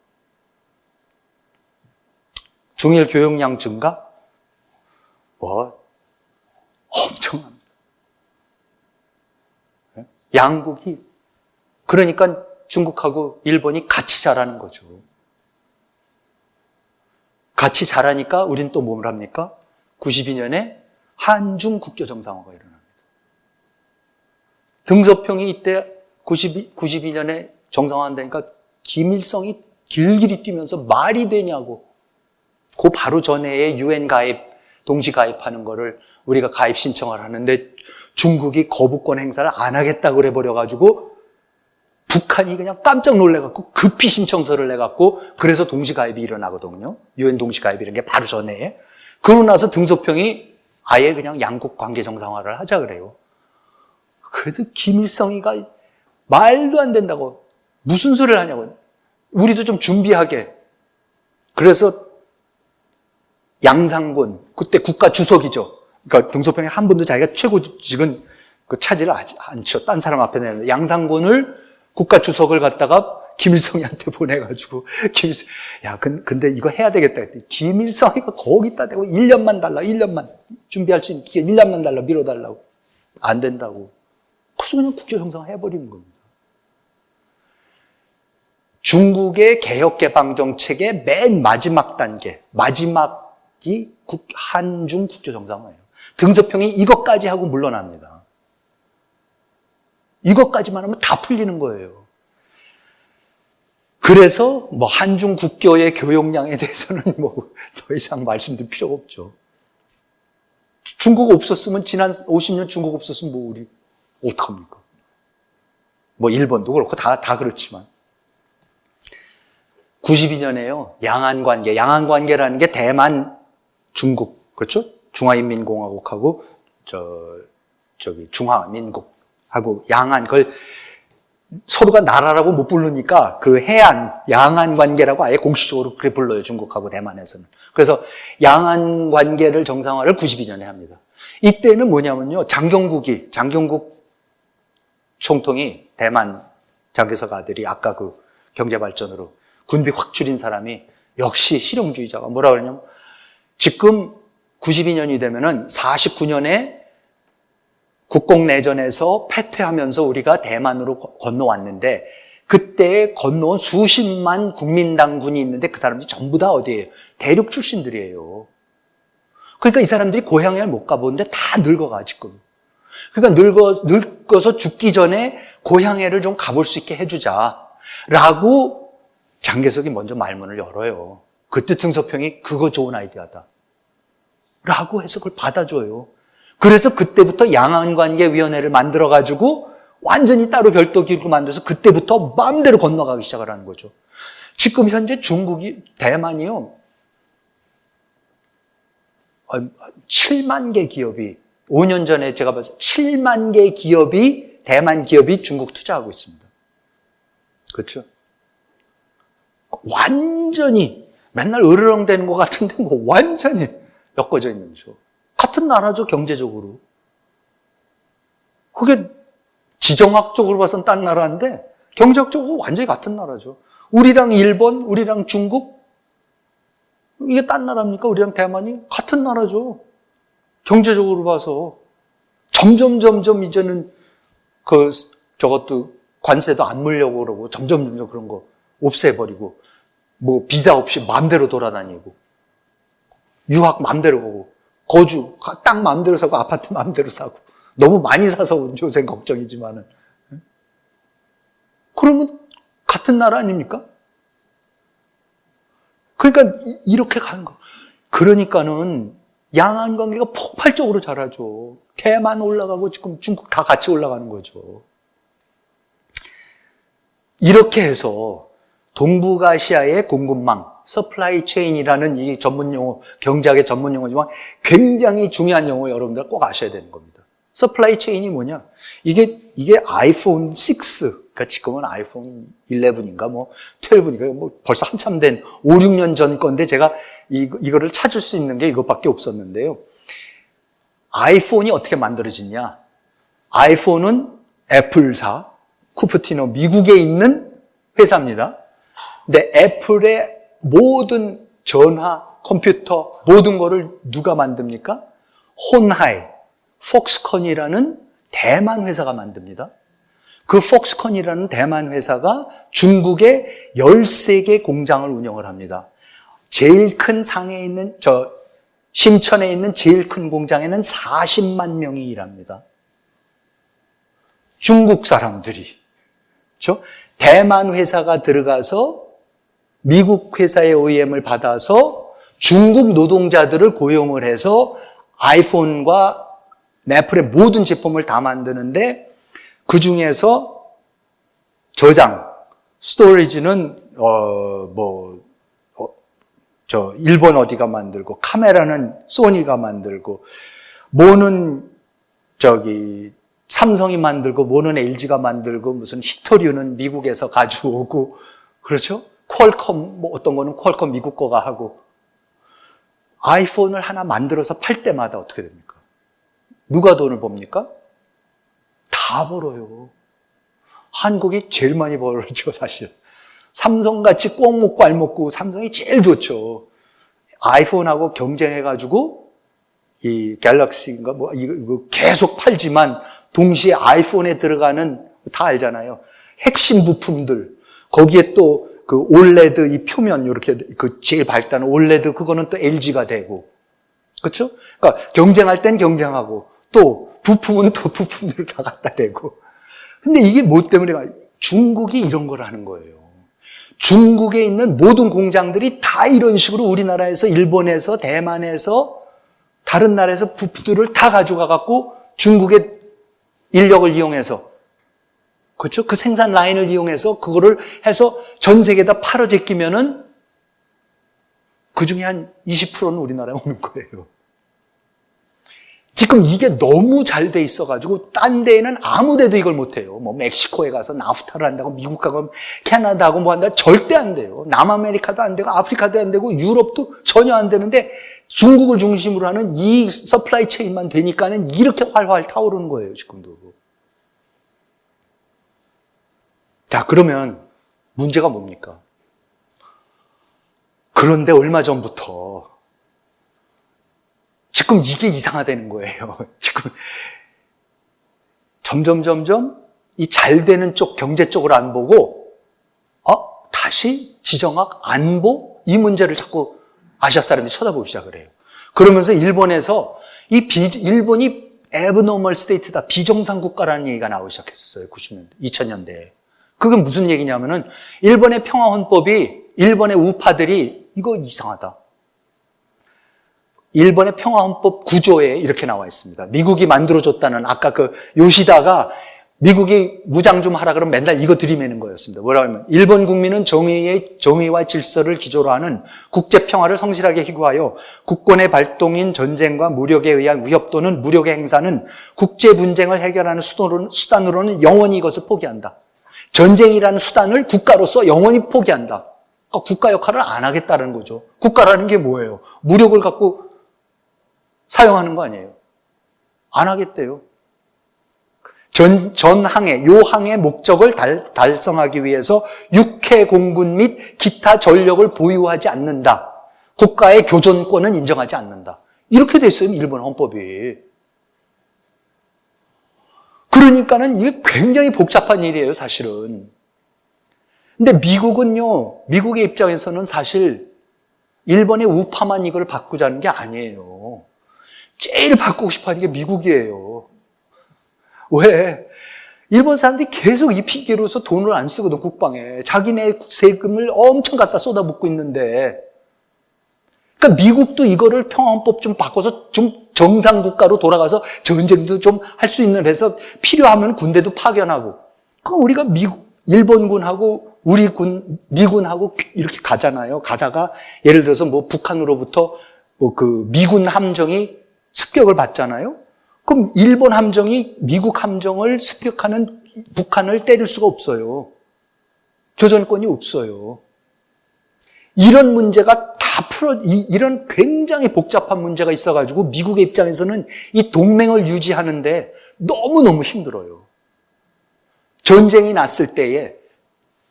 중일 교역량 증가? 엄청납니다. 양국이 그러니까 중국하고 일본이 같이 자라는 거죠. 같이 자라니까 우린 또 뭘 합니까? 92년에 한중 국교 정상화가 일어납니다. 등소평이 이때 92년에 정상화한다니까 김일성이 길길이 뛰면서 말이 되냐고. 그 바로 전해에 UN 가입, 동시 가입하는 거를 우리가 가입 신청을 하는데 중국이 거부권 행사를 안 하겠다고 그래버려가지고 북한이 그냥 깜짝 놀래갖고 급히 신청서를 내갖고 그래서 동시 가입이 일어나거든요. UN 동시 가입 이런 게 바로 전해에. 그러고 나서 등소평이 아예 그냥 양국 관계 정상화를 하자 그래요. 그래서 김일성이가 말도 안 된다고 무슨 소리를 하냐고. 우리도 좀 준비하게. 그래서 양상곤 그때 국가 주석이죠. 그러니까 등소평이 한 번도 자기가 최고직은 차지를 않죠. 딴 사람 앞에 내는 양상곤을 국가 주석을 갖다가 김일성이한테 보내가지고 김일성 야 근데 이거 해야 되겠다 했더니 김일성이가 거기다 대고 1년만 달라 1년만 준비할 수 있는 기회 1년만 달라 밀어달라고 안 된다고 그래서 그냥 국교 정상화 해버리는 겁니다. 중국의 개혁개방 정책의 맨 마지막 단계 마지막이 한중 국교 정상화예요. 등소평이 이것까지 하고 물러납니다. 이것까지만 하면 다 풀리는 거예요. 그래서 한중 국교의 교역량에 대해서는 더 이상 말씀드릴 필요가 없죠. 중국 없었으면 지난 50년 중국 없었으면 우리 어떡합니까? 일본도 그렇고 다 그렇지만 92년에요. 양안관계라는 게 대만 중국 그렇죠? 중화인민공화국하고 중화민국하고 양안 그걸 서로가 나라라고 못 부르니까 그 해안 양안 관계라고 아예 공식적으로 그렇게 불러요. 중국하고 대만에서는. 그래서 양안 관계를 정상화를 92년에 합니다. 이때는 뭐냐면요. 장경국 총통이 대만 장개석 아들이 아까 그 경제발전으로 군비 확 줄인 사람이 역시 실용주의자가 뭐라 그러냐면 지금 92년이 되면은 49년에 국공내전에서 패퇴하면서 우리가 대만으로 건너왔는데 그 그때 건너온 수십만 국민당군이 있는데 그 사람들이 전부 다 어디예요? 대륙 출신들이에요. 그러니까 이 사람들이 고향을 못 가보는데 다 늙어가 지금. 그러니까 늙어서 죽기 전에 고향회를 좀 가볼 수 있게 해주자라고 장개석이 먼저 말문을 열어요. 그때 등서평이 그거 좋은 아이디어다 라고 해서 그걸 받아줘요. 그래서 그때부터 양안관계위원회를 만들어가지고 완전히 따로 별도 기구를 만들어서 그때부터 마음대로 건너가기 시작을 하는 거죠. 지금 현재 대만이요. 7만 개 기업이 5년 전에 제가 봤을 때 7만 개 기업이 대만 기업이 중국 투자하고 있습니다. 그렇죠? 완전히 맨날 으르렁대는 것 같은데 뭐 완전히 엮어져 있는 거죠. 같은 나라죠, 경제적으로. 그게 지정학적으로 봐서는 딴 나라인데 경제학적으로 완전히 같은 나라죠. 우리랑 일본, 우리랑 중국 이게 딴 나라입니까? 우리랑 대만이 같은 나라죠. 경제적으로 봐서 점점 이제는 저것도 관세도 안 물려고 그러고 점점 그런 거 없애버리고 뭐 비자 없이 마음대로 돌아다니고 유학 마음대로 가고 거주 땅 마음대로 사고 아파트 마음대로 사고 너무 많이 사서 요새 걱정이지만은 그러면 같은 나라 아닙니까? 그러니까 이렇게 가는 거. 그러니까는 양안 관계가 폭발적으로 자라죠. 대만 올라가고 지금 중국 다 같이 올라가는 거죠. 이렇게 해서 동북아시아의 공급망, 서플라이 체인이라는 이 전문 용어, 경제학의 전문 용어지만 굉장히 중요한 용어 여러분들 꼭 아셔야 되는 겁니다. 서플라이 체인이 뭐냐? 이게 아이폰 6, 그러니까 지금은 아이폰 11인가 뭐 12인가 뭐 벌써 한참 된 5, 6년 전 건데 제가 이거를 찾을 수 있는 게 이것밖에 없었는데요. 아이폰이 어떻게 만들어지냐? 아이폰은 애플사, 쿠퍼티노 미국에 있는 회사입니다. 근데 애플의 모든 전화, 컴퓨터, 모든 거를 누가 만듭니까? 혼하이, 폭스콘이라는 대만 회사가 만듭니다. 그 폭스콘이라는 대만 회사가 중국에 13개 공장을 운영을 합니다. 제일 큰 상해에 있는, 심천에 있는 제일 큰 공장에는 40만 명이 일합니다. 중국 사람들이. 그렇죠? 대만 회사가 들어가서 미국 회사의 OEM을 받아서 중국 노동자들을 고용을 해서 아이폰과 애플의 모든 제품을 다 만드는데 그 중에서 저장, 스토리지는 일본 어디가 만들고 카메라는 소니가 만들고 뭐는 삼성이 만들고 뭐는 LG가 만들고 무슨 히토류는 미국에서 가져오고 그렇죠? 퀄컴 뭐 어떤 거는 퀄컴 미국 거가 하고 아이폰을 하나 만들어서 팔 때마다 어떻게 됩니까? 누가 돈을 법니까? 다 벌어요. 한국이 제일 많이 벌죠, 사실. 삼성같이 꼭 먹고 알 먹고 삼성이 제일 좋죠. 아이폰하고 경쟁해가지고 이 갤럭시인가 뭐 이거 계속 팔지만 동시에 아이폰에 들어가는 다 알잖아요. 핵심 부품들 거기에 또 그 올레드 이 표면 이렇게 그 제일 밝다는 올레드 그거는 또 LG가 되고 그렇죠? 그러니까 경쟁할 땐 경쟁하고 또 부품은 또 부품들을 다 갖다 대고. 근데 이게 뭐 때문에 중국이 이런 걸 하는 거예요. 중국에 있는 모든 공장들이 다 이런 식으로 우리나라에서 일본에서 대만에서 다른 나라에서 부품들을 다 가져가 갖고 중국의 인력을 이용해서 그렇죠? 그 생산 라인을 이용해서 그거를 해서 전 세계에다 팔아 제끼면은 그 중에 한 20%는 우리나라에 오는 거예요. 지금 이게 너무 잘 돼 있어가지고 딴 데에는 아무 데도 이걸 못해요. 뭐 멕시코에 가서 나프타를 한다고 미국 가고 캐나다하고 뭐 한다 절대 안 돼요. 남아메리카도 안 되고 아프리카도 안 되고 유럽도 전혀 안 되는데 중국을 중심으로 하는 이 서플라이 체인만 되니까는 이렇게 활활 타오르는 거예요. 지금도. 자, 그러면 문제가 뭡니까? 그런데 얼마 전부터 지금 이게 이상하다는 거예요. 지금 점점 이 잘 되는 쪽 경제 쪽을 안 보고 다시 지정학, 안보 이 문제를 자꾸 아시아 사람들이 쳐다보기 시작을 해요. 그러면서 일본에서 일본이 abnormal state다, 비정상 국가라는 얘기가 나오기 시작했었어요. 90년대, 2000년대에. 그게 무슨 얘기냐면은 일본의 평화헌법이 일본의 우파들이 이거 이상하다. 일본의 평화헌법 구조에 이렇게 나와 있습니다. 미국이 만들어줬다는, 아까 그 요시다가 미국이 무장 좀 하라 그러면 맨날 이거 들이매는 거였습니다. 뭐라고 하면 일본 국민은 정의와 질서를 기조로 하는 국제 평화를 성실하게 희구하여 국권의 발동인 전쟁과 무력에 의한 위협 또는 무력의 행사는 국제 분쟁을 해결하는 수단으로는 영원히 이것을 포기한다. 전쟁이라는 수단을 국가로서 영원히 포기한다. 그러니까 국가 역할을 안 하겠다는 거죠. 국가라는 게 뭐예요? 무력을 갖고 사용하는 거 아니에요. 안 하겠대요. 전항해, 요 항의 목적을 달성하기 위해서 육해 공군 및 기타 전력을 보유하지 않는다. 국가의 교전권은 인정하지 않는다. 이렇게 돼 있어요, 일본 헌법이. 그러니까는 이게 굉장히 복잡한 일이에요, 사실은. 근데 미국은요, 미국의 입장에서는 사실 일본의 우파만 이걸 바꾸자는 게 아니에요. 제일 바꾸고 싶어 하는 게 미국이에요. 왜? 일본 사람들이 계속 이 핑계로서 돈을 안 쓰거든, 국방에. 자기네 세금을 엄청 갖다 쏟아붓고 있는데. 그러니까 미국도 이거를 평화헌법 좀 바꿔서 좀 정상국가로 돌아가서 전쟁도 좀 할 수 있는 해서 필요하면 군대도 파견하고. 그럼 우리가 일본군하고 우리 미군하고 이렇게 가잖아요. 가다가 예를 들어서 뭐 북한으로부터 뭐 그 미군 함정이 습격을 받잖아요. 그럼 일본 함정이 미국 함정을 습격하는 북한을 때릴 수가 없어요. 교전권이 없어요. 이런 문제가 다 이런 굉장히 복잡한 문제가 있어가지고 미국의 입장에서는 이 동맹을 유지하는데 너무너무 힘들어요. 전쟁이 났을 때에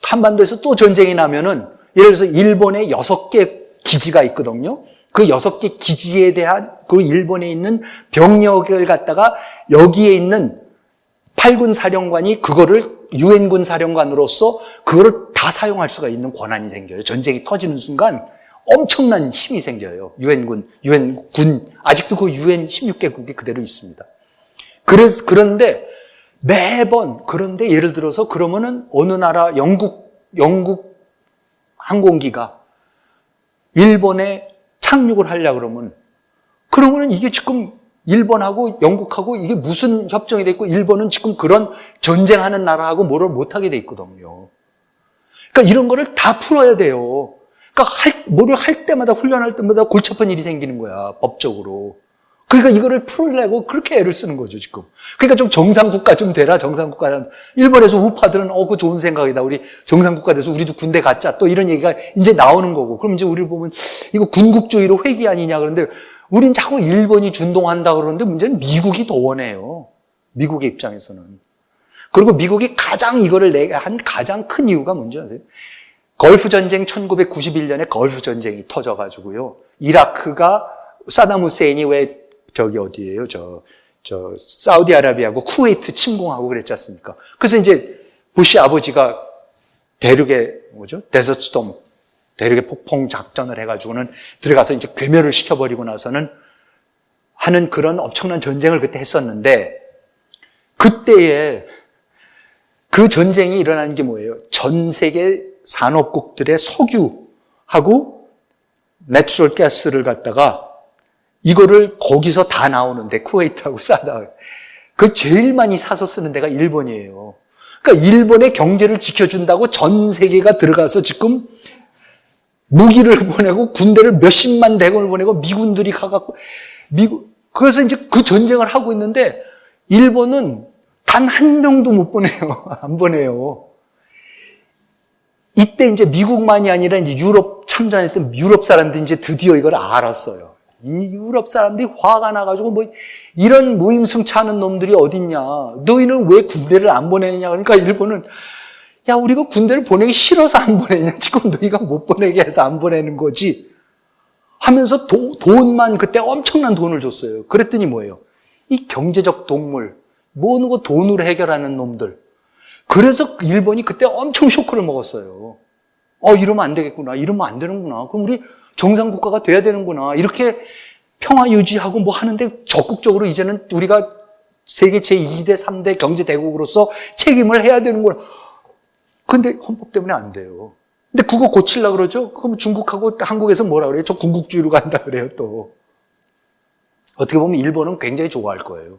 한반도에서 또 전쟁이 나면은 예를 들어서 일본에 6개 기지가 있거든요. 그 6개 기지에 대한 그 일본에 있는 병력을 갖다가 여기에 있는 8군 사령관이 그거를 유엔군 사령관으로서 그거를 다 사용할 수가 있는 권한이 생겨요. 전쟁이 터지는 순간 엄청난 힘이 생겨요. 유엔군, 아직도 그 유엔 16개국이 그대로 있습니다. 그런데 그런데 예를 들어서 그러면은 어느 나라 영국 항공기가 일본에 착륙을 하려고 그러면은 이게 지금 일본하고 영국하고 이게 무슨 협정이 돼 있고 일본은 지금 그런 전쟁하는 나라하고 뭐를 못하게 돼 있거든요. 그러니까 이런 거를 다 풀어야 돼요. 그러니까 뭐를 할 때마다 훈련할 때마다 골치 아픈 일이 생기는 거야, 법적으로. 그러니까 이거를 풀으려고 그렇게 애를 쓰는 거죠, 지금. 그러니까 좀 정상국가 좀 되라, 정상국가. 일본에서 우파들은 그거 좋은 생각이다. 우리 정상국가 돼서 우리도 군대 갖자. 또 이런 얘기가 이제 나오는 거고. 그럼 이제 우리를 보면 이거 군국주의로 회귀 아니냐 그러는데 우린 자꾸 일본이 준동한다 그러는데 문제는 미국이 더 원해요. 미국의 입장에서는. 그리고 미국이 이거를 한 가장 큰 이유가 뭔지 아세요? 걸프 전쟁 1991년에 걸프 전쟁이 터져가지고요. 이라크가 사담 후세인이 왜 어디예요? 사우디아라비아하고 쿠웨이트 침공하고 그랬지 않습니까? 그래서 이제 부시 아버지가 대륙의 데저트 스톰, 대륙의 폭풍 작전을 해가지고는 들어가서 이제 괴멸을 시켜버리고 나서는 하는 그런 엄청난 전쟁을 그때 했었는데 그때에 그 전쟁이 일어나는 게 뭐예요? 전 세계 산업국들의 석유하고 내추럴 가스를 갖다가 이거를 거기서 다 나오는데 쿠웨이트하고 싸다. 그 제일 많이 사서 쓰는 데가 일본이에요. 그러니까 일본의 경제를 지켜준다고 전 세계가 들어가서 지금 무기를 보내고 군대를 몇십만 대군을 보내고 미군들이 가갖고 그래서 이제 그 전쟁을 하고 있는데 일본은 단 한 명도 못 보내요. 안 보내요. 이때 이제 미국만이 아니라 이제 유럽 참전했던 유럽 사람들이 이제 드디어 이걸 알았어요. 이 유럽 사람들이 화가 나가지고 이런 무임승차하는 놈들이 어딨냐. 너희는 왜 군대를 안 보내느냐. 그러니까 일본은 야, 우리가 군대를 보내기 싫어서 안 보내냐. 지금 너희가 못 보내게 해서 안 보내는 거지. 하면서 돈만 그때 엄청난 돈을 줬어요. 그랬더니 뭐예요? 이 경제적 동물, 모든 거 돈으로 해결하는 놈들. 그래서 일본이 그때 엄청 쇼크를 먹었어요. 이러면 안 되겠구나. 이러면 안 되는구나. 그럼 우리 정상국가가 돼야 되는구나. 이렇게 평화 유지하고 뭐 하는데 적극적으로 이제는 우리가 세계 제2대, 3대 경제대국으로서 책임을 해야 되는구나. 근데 헌법 때문에 안 돼요. 근데 그거 고치려고 그러죠? 그럼 중국하고 한국에서 뭐라 그래요? 저 군국주의로 간다 그래요, 또. 어떻게 보면 일본은 굉장히 좋아할 거예요.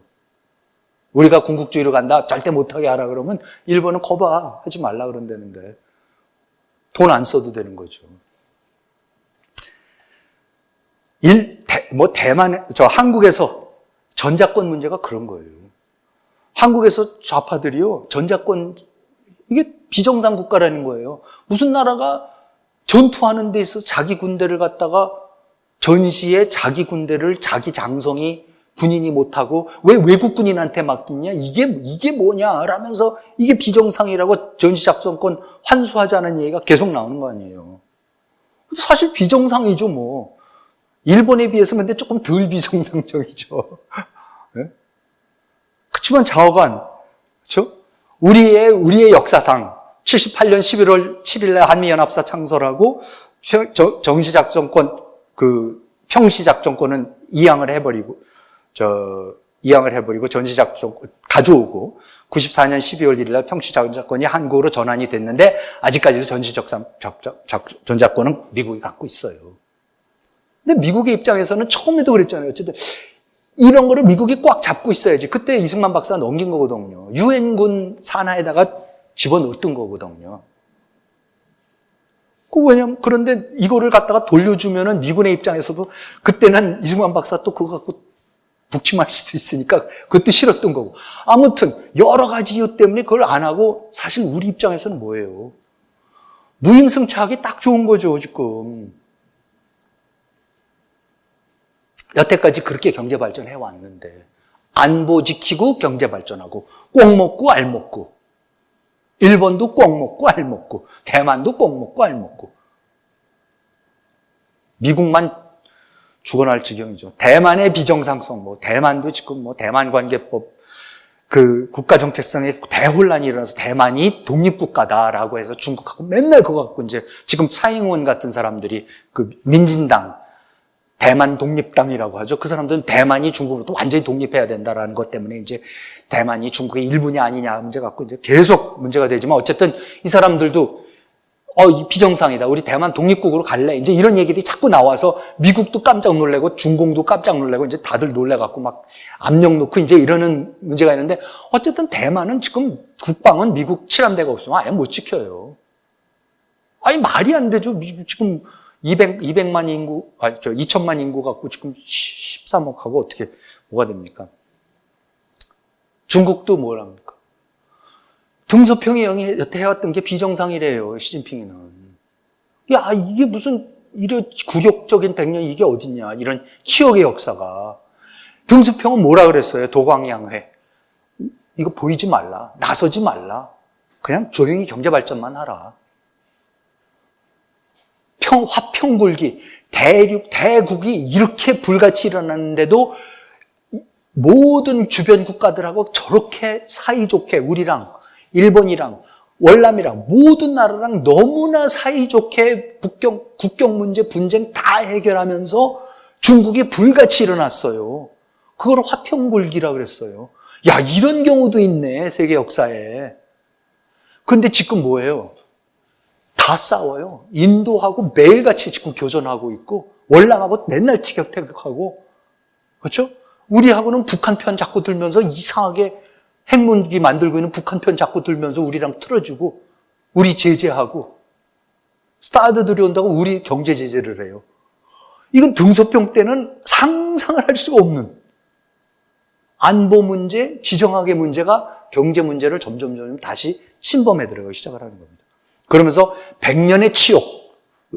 우리가 군국주의로 간다, 절대 못하게 하라 그러면 일본은 거봐, 하지 말라 그런다는데. 돈 안 써도 되는 거죠. 한국에서 전자권 문제가 그런 거예요. 한국에서 좌파들이요, 전자권, 이게 비정상 국가라는 거예요. 무슨 나라가 전투하는 데 있어서 자기 군대를 갖다가 전시에 자기 군대를 자기 장성이 군인이 못하고 왜 외국 군인한테 맡기냐? 이게 뭐냐? 라면서 이게 비정상이라고 전시작전권 환수하자는 얘기가 계속 나오는 거 아니에요. 사실 비정상이죠, 뭐. 일본에 비해서 근데 조금 덜 비정상적이죠. 네? 그렇지만 좌우간, 그렇죠? 우리의 역사상 78년 11월 7일에 한미연합사 창설하고 정시작전권, 평시작전권은 이양을 해버리고 전시작전권 가져오고 94년 12월 1일날 평시작전권이 한국으로 전환이 됐는데 아직까지도 전자권은 미국이 갖고 있어요. 근데 미국의 입장에서는 처음에도 그랬잖아요. 어쨌든 이런 거를 미국이 꽉 잡고 있어야지. 그때 이승만 박사가 넘긴 거거든요. 유엔군 산하에다가 집어넣었던 거거든요. 그런데 이거를 갖다가 돌려주면은 미군의 입장에서도 그때는 이승만 박사 또 그거 갖고 북침할 수도 있으니까 그것도 싫었던 거고. 아무튼 여러 가지 이유 때문에 그걸 안 하고 사실 우리 입장에서는 뭐예요? 무임승차하기 딱 좋은 거죠, 지금. 여태까지 그렇게 경제 발전해 왔는데 안보 지키고 경제 발전하고 꼭 먹고 알 먹고 일본도 꼭 먹고 알 먹고 대만도 꼭 먹고 알 먹고 미국만 죽어날 지경이죠. 대만의 비정상성 대만도 지금 대만 관계법 국가 정체성에 대혼란이 일어나서 대만이 독립국가다라고 해서 중국하고 맨날 그거 갖고 이제 지금 차잉원 같은 사람들이 민진당 대만 독립당이라고 하죠. 그 사람들은 대만이 중국으로부터 완전히 독립해야 된다라는 것 때문에 이제 대만이 중국의 일부냐 아니냐 문제 갖고 이제 계속 문제가 되지만 어쨌든 이 사람들도 이 비정상이다. 우리 대만 독립국으로 갈래. 이제 이런 얘기들이 자꾸 나와서 미국도 깜짝 놀래고 중공도 깜짝 놀래고 이제 다들 놀래갖고 막 압력 놓고 이제 이러는 문제가 있는데 어쨌든 대만은 지금 국방은 미국 칠함대가 없으면 아예 못 지켜요. 아니 말이 안 되죠. 미국 지금 200만 인구, 2천만 인구 갖고 지금 13억하고 어떻게, 뭐가 됩니까? 중국도 뭘 합니까? 등소평이 여태 해왔던 게 비정상이래요, 시진핑이는. 야, 이게 무슨, 이런 굴욕적인 100년 이게 어딨냐, 이런 치욕의 역사가. 등소평은 뭐라 그랬어요, 도광양회. 이거 보이지 말라, 나서지 말라. 그냥 조용히 경제발전만 하라. 화평불기, 대국이 이렇게 불같이 일어났는데도 모든 주변 국가들하고 저렇게 사이좋게 우리랑 일본이랑 월남이랑 모든 나라랑 너무나 사이좋게 국경 문제, 분쟁 다 해결하면서 중국이 불같이 일어났어요. 그걸 화평불기라 그랬어요. 야, 이런 경우도 있네, 세계 역사에. 근데 지금 뭐예요? 다 싸워요. 인도하고 매일같이 지금 교전하고 있고 월남하고 맨날 티격태격하고 그렇죠? 우리하고는 북한 편 자꾸 들면서 이상하게 핵무기 만들고 있는 북한 편 자꾸 들면서 우리랑 틀어주고 우리 제재하고 사드들이 온다고 우리 경제 제재를 해요. 이건 등소평 때는 상상을 할 수가 없는 안보 문제, 지정학의 문제가 경제 문제를 점점 다시 침범해 들어가기 시작을 하는 겁니다. 그러면서 100년의 치욕.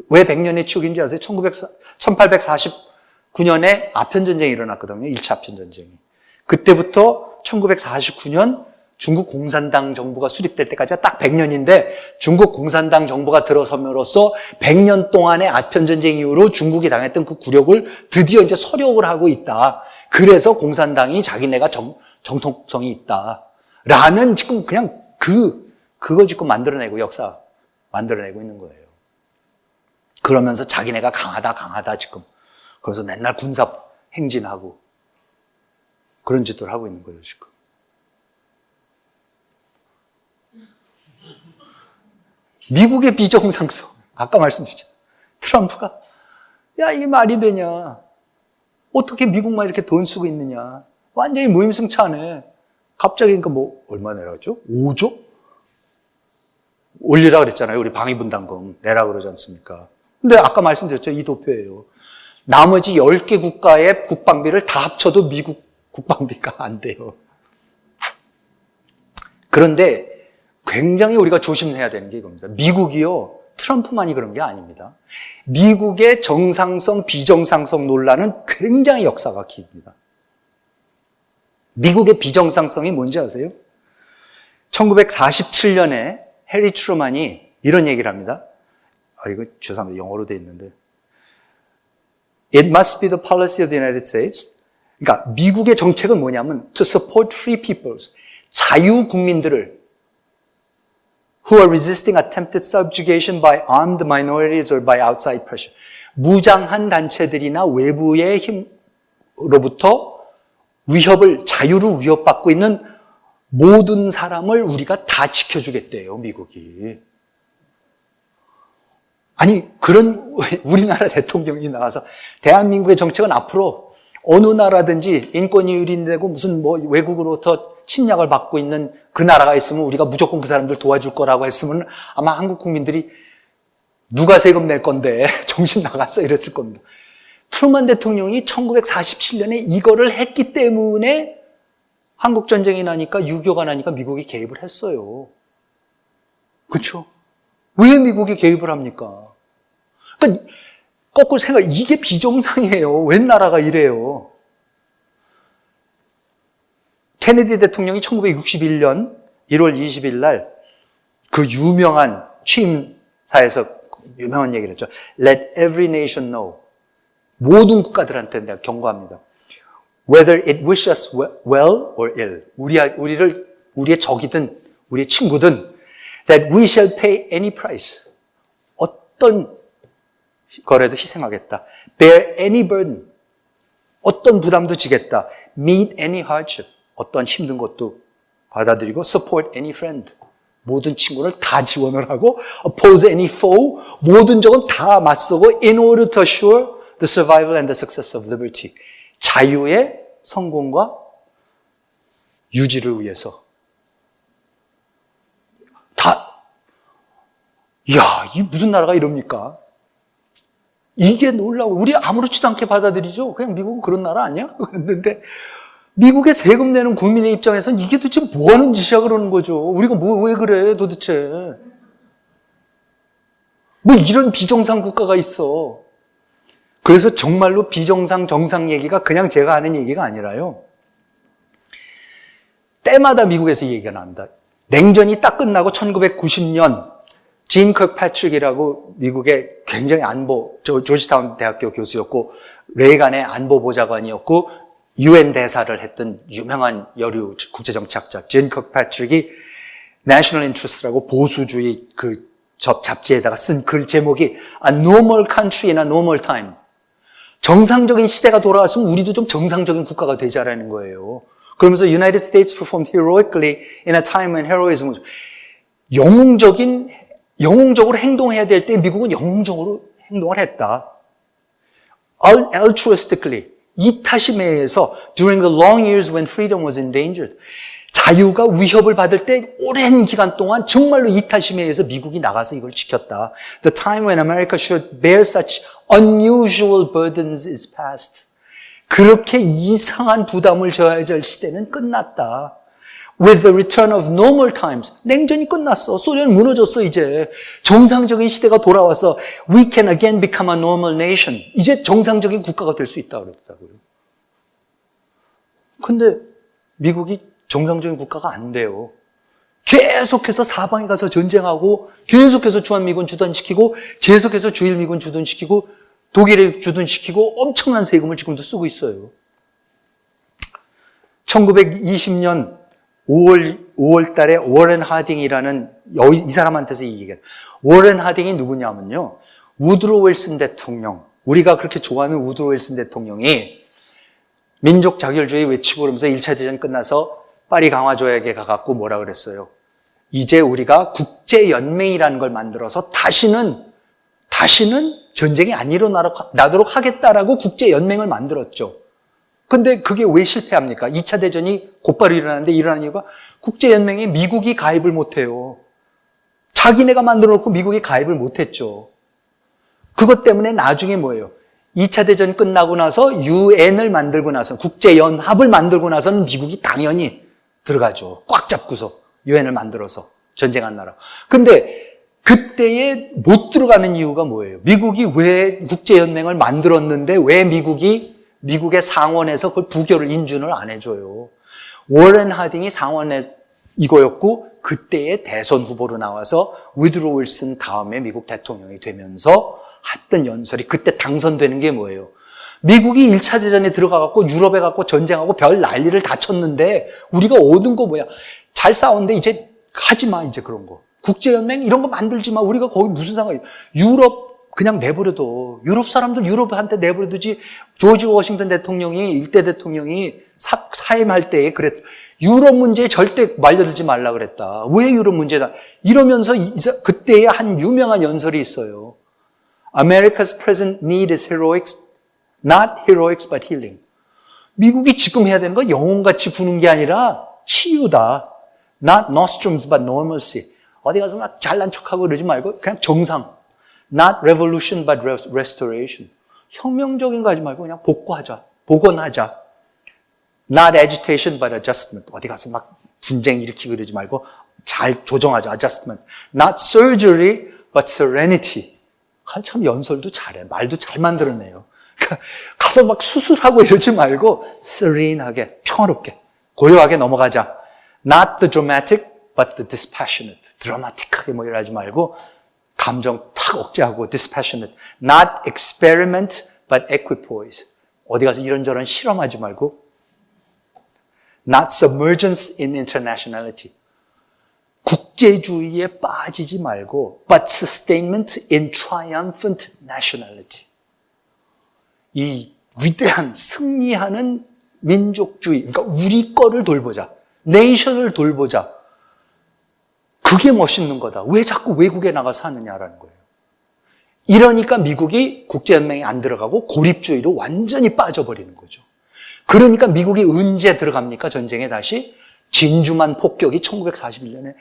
왜 100년의 치욕인지 아세요? 1849년에 아편전쟁이 일어났거든요. 1차 아편전쟁이. 그때부터 1949년 중국 공산당 정부가 수립될 때까지가 딱 100년인데 중국 공산당 정부가 들어섬으로써 100년 동안의 아편전쟁 이후로 중국이 당했던 그 굴욕을 드디어 이제 서력을 하고 있다. 그래서 공산당이 자기네가 정통성이 있다. 라는 지금 그냥 그거 지금 만들어내고 역사 만들어내고 있는 거예요. 그러면서 자기네가 강하다 지금. 그래서 맨날 군사 행진하고 그런 짓들 하고 있는 거예요, 지금. 미국의 비정상성. 아까 말씀드렸죠. 트럼프가 야, 이게 말이 되냐. 어떻게 미국만 이렇게 돈 쓰고 있느냐. 완전히 무임승차네. 갑자기 그러니까 뭐 얼마 내라죠? 5조? 올리라 그랬잖아요. 우리 방위분담금 내라 그러지 않습니까? 근데 아까 말씀드렸죠. 이 도표예요. 나머지 10개 국가의 국방비를 다 합쳐도 미국 국방비가 안 돼요. 그런데 굉장히 우리가 조심해야 되는 게 이겁니다. 미국이요. 트럼프만이 그런 게 아닙니다. 미국의 정상성, 비정상성 논란은 굉장히 역사가 깁니다. 미국의 비정상성이 뭔지 아세요? 1947년에 해리 트루만이 이런 얘기를 합니다. 이거 죄송합니다. 영어로 돼 있는데. It must be the policy of the United States. 그러니까 미국의 정책은 뭐냐면 to support free peoples. 자유 국민들을 who are resisting attempted subjugation by armed minorities or by outside pressure. 무장한 단체들이나 외부의 힘으로부터 자유를 위협받고 있는 모든 사람을 우리가 다 지켜주겠대요, 미국이. 아니, 그런 우리나라 대통령이 나와서 대한민국의 정책은 앞으로 어느 나라든지 인권이 유린되고 무슨 뭐 외국으로부터 침략을 받고 있는 그 나라가 있으면 우리가 무조건 그 사람들 도와줄 거라고 했으면 아마 한국 국민들이 누가 세금 낼 건데 정신 나갔어 이랬을 겁니다. 트루만 대통령이 1947년에 이거를 했기 때문에 한국전쟁이 나니까 6.25가 나니까 미국이 개입을 했어요. 그렇죠? 왜 미국이 개입을 합니까? 그러니까 거꾸로 이게 비정상이에요. 웬 나라가 이래요. 케네디 대통령이 1961년 1월 20일 날 그 유명한 취임사에서 유명한 얘기를 했죠. Let every nation know. 모든 국가들한테 내가 경고합니다. Whether it wish us well or ill. 우리의 적이든 우리의 친구든 that we shall pay any price. 어떤 거래도 희생하겠다. Bear any burden. 어떤 부담도 지겠다. Meet any hardship. 어떤 힘든 것도 받아들이고 support any friend. 모든 친구를 다 지원을 하고 oppose any foe. 모든 적은 다 맞서고 in order to assure the survival and the success of liberty. 자유의 성공과 유지를 위해서. 이게 무슨 나라가 이럽니까? 이게 놀라워. 우리 아무렇지도 않게 받아들이죠. 그냥 미국은 그런 나라 아니야? 그랬는데 미국에 세금 내는 국민의 입장에서는 이게 도대체 뭐 하는 짓이야 그러는 거죠. 우리가 왜 그래 도대체. 뭐 이런 비정상 국가가 있어. 그래서 정말로 비정상, 정상 얘기가 그냥 제가 하는 얘기가 아니라요. 때마다 미국에서 이 얘기가 나옵니다. 냉전이 딱 끝나고 1990년 진 커파트릭이라고 미국의 굉장히 조지타운 대학교 교수였고 레이간의 안보보좌관이었고 UN 대사를 했던 유명한 여류 국제정치학자 진 커파트릭이 National Interest라고 보수주의 그 잡지에다가 쓴 글 제목이 A Normal Country in a Normal Time. 정상적인 시대가 돌아왔으면 우리도 좀 정상적인 국가가 되자라는 거예요. 그러면서 United States performed heroically in a time when heroism was 영웅적으로 행동해야 될 때 미국은 영웅적으로 행동을 했다. Altruistically, 이타심에 의해서 during the long years when freedom was endangered. 자유가 위협을 받을 때 오랜 기간 동안 정말로 이타심에 의해서 미국이 나가서 이걸 지켰다. The time when America should bear such unusual burdens is past. 그렇게 이상한 부담을 져야 할 시대는 끝났다. With the return of normal times. 냉전이 끝났어. 소련은 무너졌어, 이제. 정상적인 시대가 돌아와서 we can again become a normal nation. 이제 정상적인 국가가 될 수 있다고 그랬다고요. 근데 미국이 정상적인 국가가 안 돼요. 계속해서 사방에 가서 전쟁하고 계속해서 주한미군 주둔시키고 계속해서 주일미군 주둔시키고 독일에 주둔시키고 엄청난 세금을 지금도 쓰고 있어요. 1920년 5월 달에 워렌 하딩이라는 이 사람한테서 이 얘기가 워렌 하딩이 누구냐면요. 우드로 윌슨 대통령, 우리가 그렇게 좋아하는 우드로 윌슨 대통령이 민족 자결주의 외치고 그러면서 1차 대전 끝나서 파리 강화조약에 가갖고 뭐라 그랬어요? 이제 우리가 국제연맹이라는 걸 만들어서 다시는 전쟁이 안 일어나도록 하겠다라고 국제연맹을 만들었죠. 근데 그게 왜 실패합니까? 2차 대전이 곧바로 일어나는데 일어나는 이유가 국제연맹에 미국이 가입을 못해요. 자기네가 만들어 놓고 미국이 가입을 못했죠. 그것 때문에 나중에 뭐예요? 2차 대전 끝나고 나서 UN을 만들고 나서 국제연합을 만들고 나서는 미국이 당연히 들어가죠. 꽉 잡고서 UN을 만들어서 전쟁 안 나라. 근데 그때에 못 들어가는 이유가 뭐예요? 미국이 왜 국제연맹을 만들었는데 왜 미국의 상원에서 그걸 부결을 인준을 안 해줘요? 워렌 하딩이 상원에 이거였고 그때의 대선 후보로 나와서 우드로 윌슨 다음에 미국 대통령이 되면서 했던 연설이 그때 당선되는 게 뭐예요? 미국이 1차 대전에 들어가갖고 유럽에 갖고 전쟁하고 별 난리를 다 쳤는데 우리가 얻은 거 뭐야? 잘 싸웠는데 이제 하지 마, 이제 그런 거. 국제연맹 이런 거 만들지 마. 우리가 거기 무슨 상관이야. 유럽 그냥 내버려둬. 유럽 사람들 유럽한테 내버려두지. 조지 워싱턴 대통령이 일대 대통령이 사임할 때에 그랬죠. 유럽 문제에 절대 말려들지 말라 그랬다. 왜 유럽 문제다? 이러면서 그때의 한 유명한 연설이 있어요. America's present need is heroics, not heroics but healing. 미국이 지금 해야 되는 거 영혼같이 구는 게 아니라 치유다. Not nostrums but normalcy. 어디 가서 막 잘난 척하고 그러지 말고 그냥 정상. Not revolution but restoration. 혁명적인 거 하지 말고 그냥 복원하자. Not agitation but adjustment. 어디 가서 막 분쟁 일으키고 그러지 말고 잘 조정하자. Adjustment. Not surgery but serenity. 참 연설도 잘해. 말도 잘 만들어내요. 가서 막 수술하고 이러지 말고 serene하게, 평화롭게, 고요하게 넘어가자. Not the dramatic but the dispassionate. 드라마틱하게 뭐 이러지 말고 감정 탁 억제하고 dispassionate. Not experiment but equipoise. 어디 가서 이런저런 실험하지 말고 Not submergence in internationality. 국제주의에 빠지지 말고 but sustainment in triumphant nationality. 이 위대한 승리하는 민족주의, 그러니까 우리 거를 돌보자. 네이션을 돌보자. 그게 멋있는 거다. 왜 자꾸 외국에 나가서 하느냐라는 거예요. 이러니까 미국이 국제연맹에 안 들어가고 고립주의로 완전히 빠져버리는 거죠. 그러니까 미국이 언제 들어갑니까? 전쟁에 다시? 진주만 폭격이 1941년에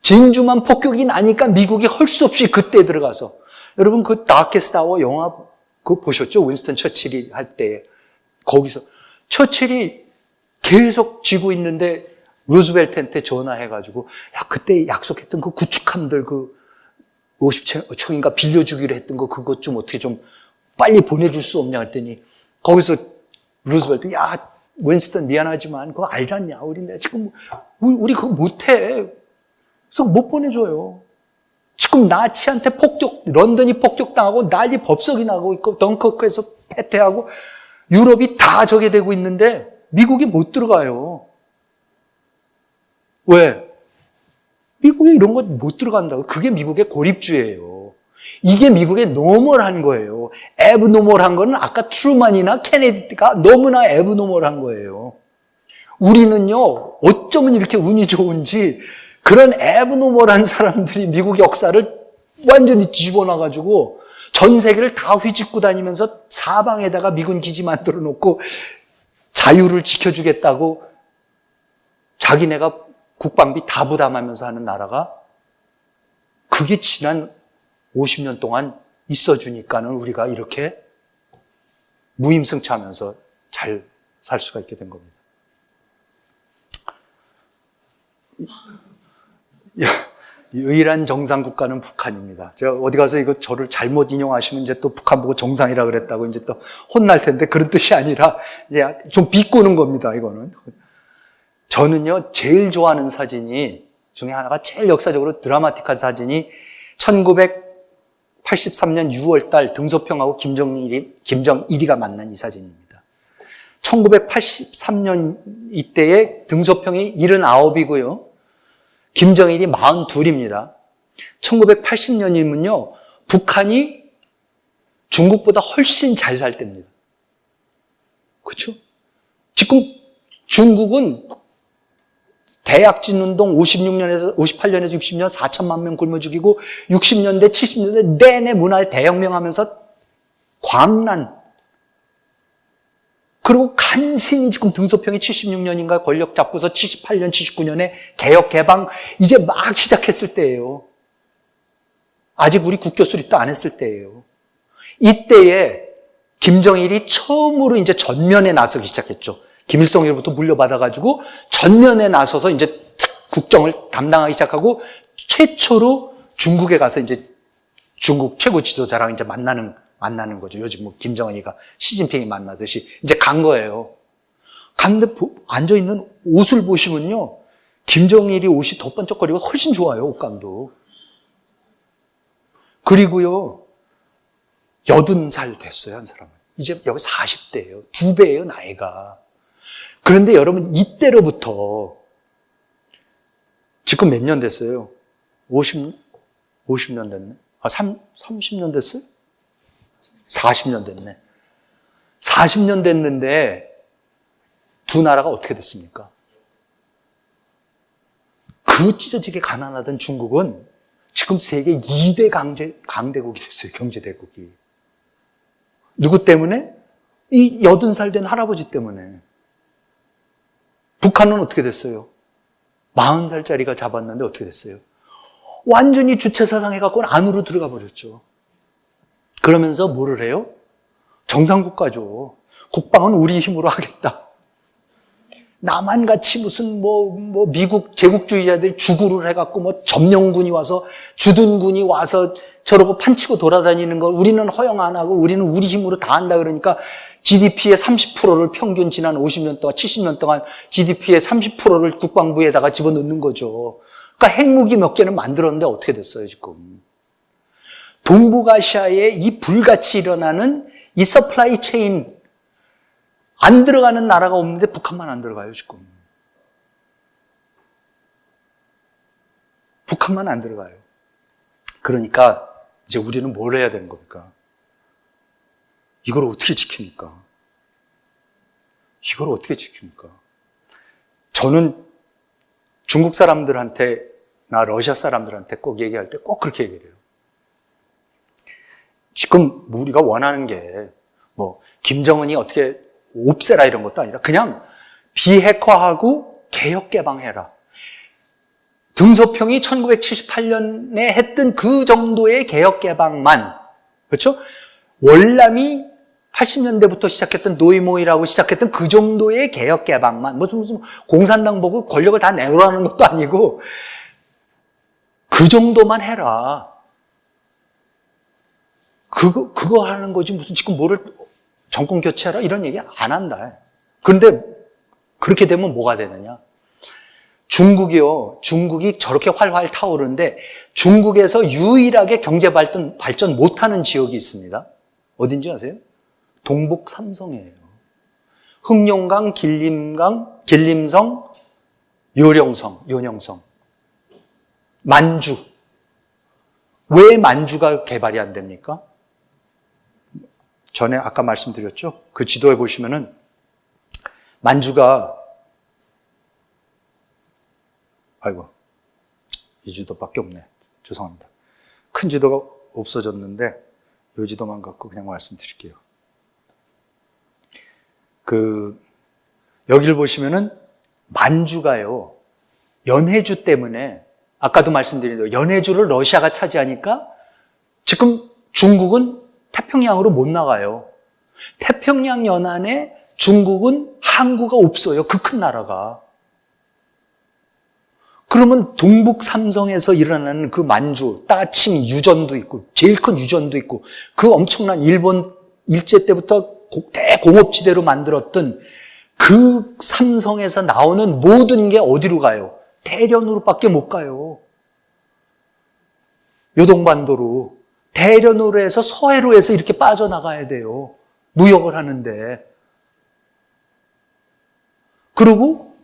진주만 폭격이 나니까 미국이 할 수 없이 그때 들어가서 여러분 그 다케스트 아워 영화 그거 보셨죠? 윈스턴 처칠이 할 때 거기서 처칠이 계속 지고 있는데 루즈벨트한테 전화해가지고 야 그때 약속했던 그 구축함들 그 50척인가 빌려주기로 했던 거 그것 좀 어떻게 좀 빨리 보내줄 수 없냐 했더니 거기서 루즈벨트 야 윈스턴 미안하지만 그거 알지 않냐 우리 지금 우리 그거 못해 그래서 못 보내줘요. 지금 나치한테 런던이 폭격당하고 난리 법석이 나고 있고 덩커크에서 패퇴하고 유럽이 다 저게 되고 있는데 미국이 못 들어가요. 왜? 미국이 이런 거 못 들어간다고. 그게 미국의 고립주의예요. 이게 미국의 노멀한 거예요. 애브노멀한 거는 아까 트루만이나 케네디가 너무나 애브노멀한 거예요. 우리는요, 어쩌면 이렇게 운이 좋은지 그런 애브노멀한 사람들이 미국 역사를 완전히 뒤집어 놔가지고 전 세계를 다 휘짓고 다니면서 사방에다가 미군 기지 만들어 놓고 자유를 지켜주겠다고 자기네가 국방비 다 부담하면서 하는 나라가 그게 지난 50년 동안 있어주니까는 우리가 이렇게 무임승차하면서 잘 살 수가 있게 된 겁니다. 유일한 정상 국가는 북한입니다. 제가 어디 가서 이거 저를 잘못 인용하시면 이제 또 북한 보고 정상이라 그랬다고 이제 또 혼날 텐데 그런 뜻이 아니라 이제 좀 비꼬는 겁니다, 이거는. 저는요, 제일 좋아하는 사진이 중에 하나가 제일 역사적으로 드라마틱한 사진이 1983년 6월 달 등소평하고 김정일이가 만난 이 사진입니다. 1983년 이때에 등소평이 79이고요. 김정일이 42입니다. 1980년이면요, 북한이 중국보다 훨씬 잘 살 때입니다. 그렇죠? 지금 중국은 대약진 운동 56년에서 58년에서 60년 4천만 명 굶어 죽이고 60년대 70년대 내내 문화의 대혁명하면서 광란 그리고 간신히 지금 등소평이 76년인가 권력 잡고서 78년 79년에 개혁 개방 이제 막 시작했을 때예요. 아직 우리 국교 수립도 안 했을 때예요. 이때에 김정일이 처음으로 이제 전면에 나서기 시작했죠. 김일성으로부터 물려받아가지고 전면에 나서서 이제 국정을 담당하기 시작하고 최초로 중국에 가서 이제 중국 최고 지도자랑 이제 만나는 거죠. 요즘 뭐 김정은이가 시진핑이 만나듯이 이제 간 거예요. 갔는데 앉아있는 옷을 보시면요. 김정일이 옷이 더 번쩍거리고 훨씬 좋아요. 옷감도. 그리고요. 80살 됐어요. 한 사람은. 이제 여기 40대예요. 2배예요. 나이가. 그런데 여러분 이때로부터 지금 몇 년 됐어요? 50년 됐네. 30년 됐어요? 40년 됐네. 40년 됐는데 두 나라가 어떻게 됐습니까? 그 찢어지게 가난하던 중국은 지금 세계 2대 강대국이 됐어요. 경제대국이. 누구 때문에? 이 80살 된 할아버지 때문에. 북한은 어떻게 됐어요? 40살짜리가 잡았는데 어떻게 됐어요? 완전히 주체사상 해갖고 안으로 들어가 버렸죠. 그러면서 뭐를 해요? 정상국가죠. 국방은 우리 힘으로 하겠다. 남한같이 무슨 미국 제국주의자들이 주구를 해갖고 점령군이 와서 주둔군이 와서 저러고 판치고 돌아다니는 걸 우리는 허용 안 하고 우리는 우리 힘으로 다 한다 그러니까 GDP의 30%를 평균 지난 50년 동안 70년 동안 GDP의 30%를 국방부에다가 집어넣는 거죠. 그러니까 핵무기 몇 개는 만들었는데 어떻게 됐어요 지금. 동북아시아에 이 불같이 일어나는 이 서플라이 체인 안 들어가는 나라가 없는데 북한만 안 들어가요 지금. 북한만 안 들어가요. 그러니까 이제 우리는 뭘 해야 되는 겁니까? 이걸 어떻게 지킵니까? 이걸 어떻게 지킵니까? 저는 중국 사람들한테나 러시아 사람들한테 꼭 얘기할 때 꼭 그렇게 얘기를 해요. 지금 우리가 원하는 게 김정은이 어떻게 옵세라 이런 것도 아니라 그냥 비핵화하고 개혁 개방해라. 등소평이 1978년에 했던 그 정도의 개혁 개방만, 그렇죠? 월남이 80년대부터 시작했던 노이모이라고 시작했던 그 정도의 개혁 개방만, 무슨 공산당 보고 권력을 다 내놓으라는 것도 아니고 그 정도만 해라. 그거 하는 거지 무슨 지금 뭐를 정권 교체하라 이런 얘기 안 한다. 그런데 그렇게 되면 뭐가 되느냐? 중국이 저렇게 활활 타오르는데 중국에서 유일하게 경제 발전 못하는 지역이 있습니다. 어딘지 아세요? 동북 삼성이에요. 흑룡강, 길림성, 요령성. 만주. 왜 만주가 개발이 안 됩니까? 전에 아까 말씀드렸죠? 그 지도에 보시면은 만주가 이 지도밖에 없네. 죄송합니다. 큰 지도가 없어졌는데 이 지도만 갖고 그냥 말씀드릴게요. 여기를 보시면은 만주가요. 연해주 때문에 아까도 말씀드린 대로 연해주를 러시아가 차지하니까 지금 중국은 태평양으로 못 나가요. 태평양 연안에 중국은 항구가 없어요. 그 큰 나라가. 그러면 동북 삼성에서 일어나는 그 만주, 따칭 유전도 있고 제일 큰 유전도 있고 그 엄청난 일본 일제 때부터 대공업지대로 만들었던 그 삼성에서 나오는 모든 게 어디로 가요? 대련으로밖에 못 가요. 요동반도로. 대련으로 해서 서해로 해서 이렇게 빠져나가야 돼요. 무역을 하는데. 그리고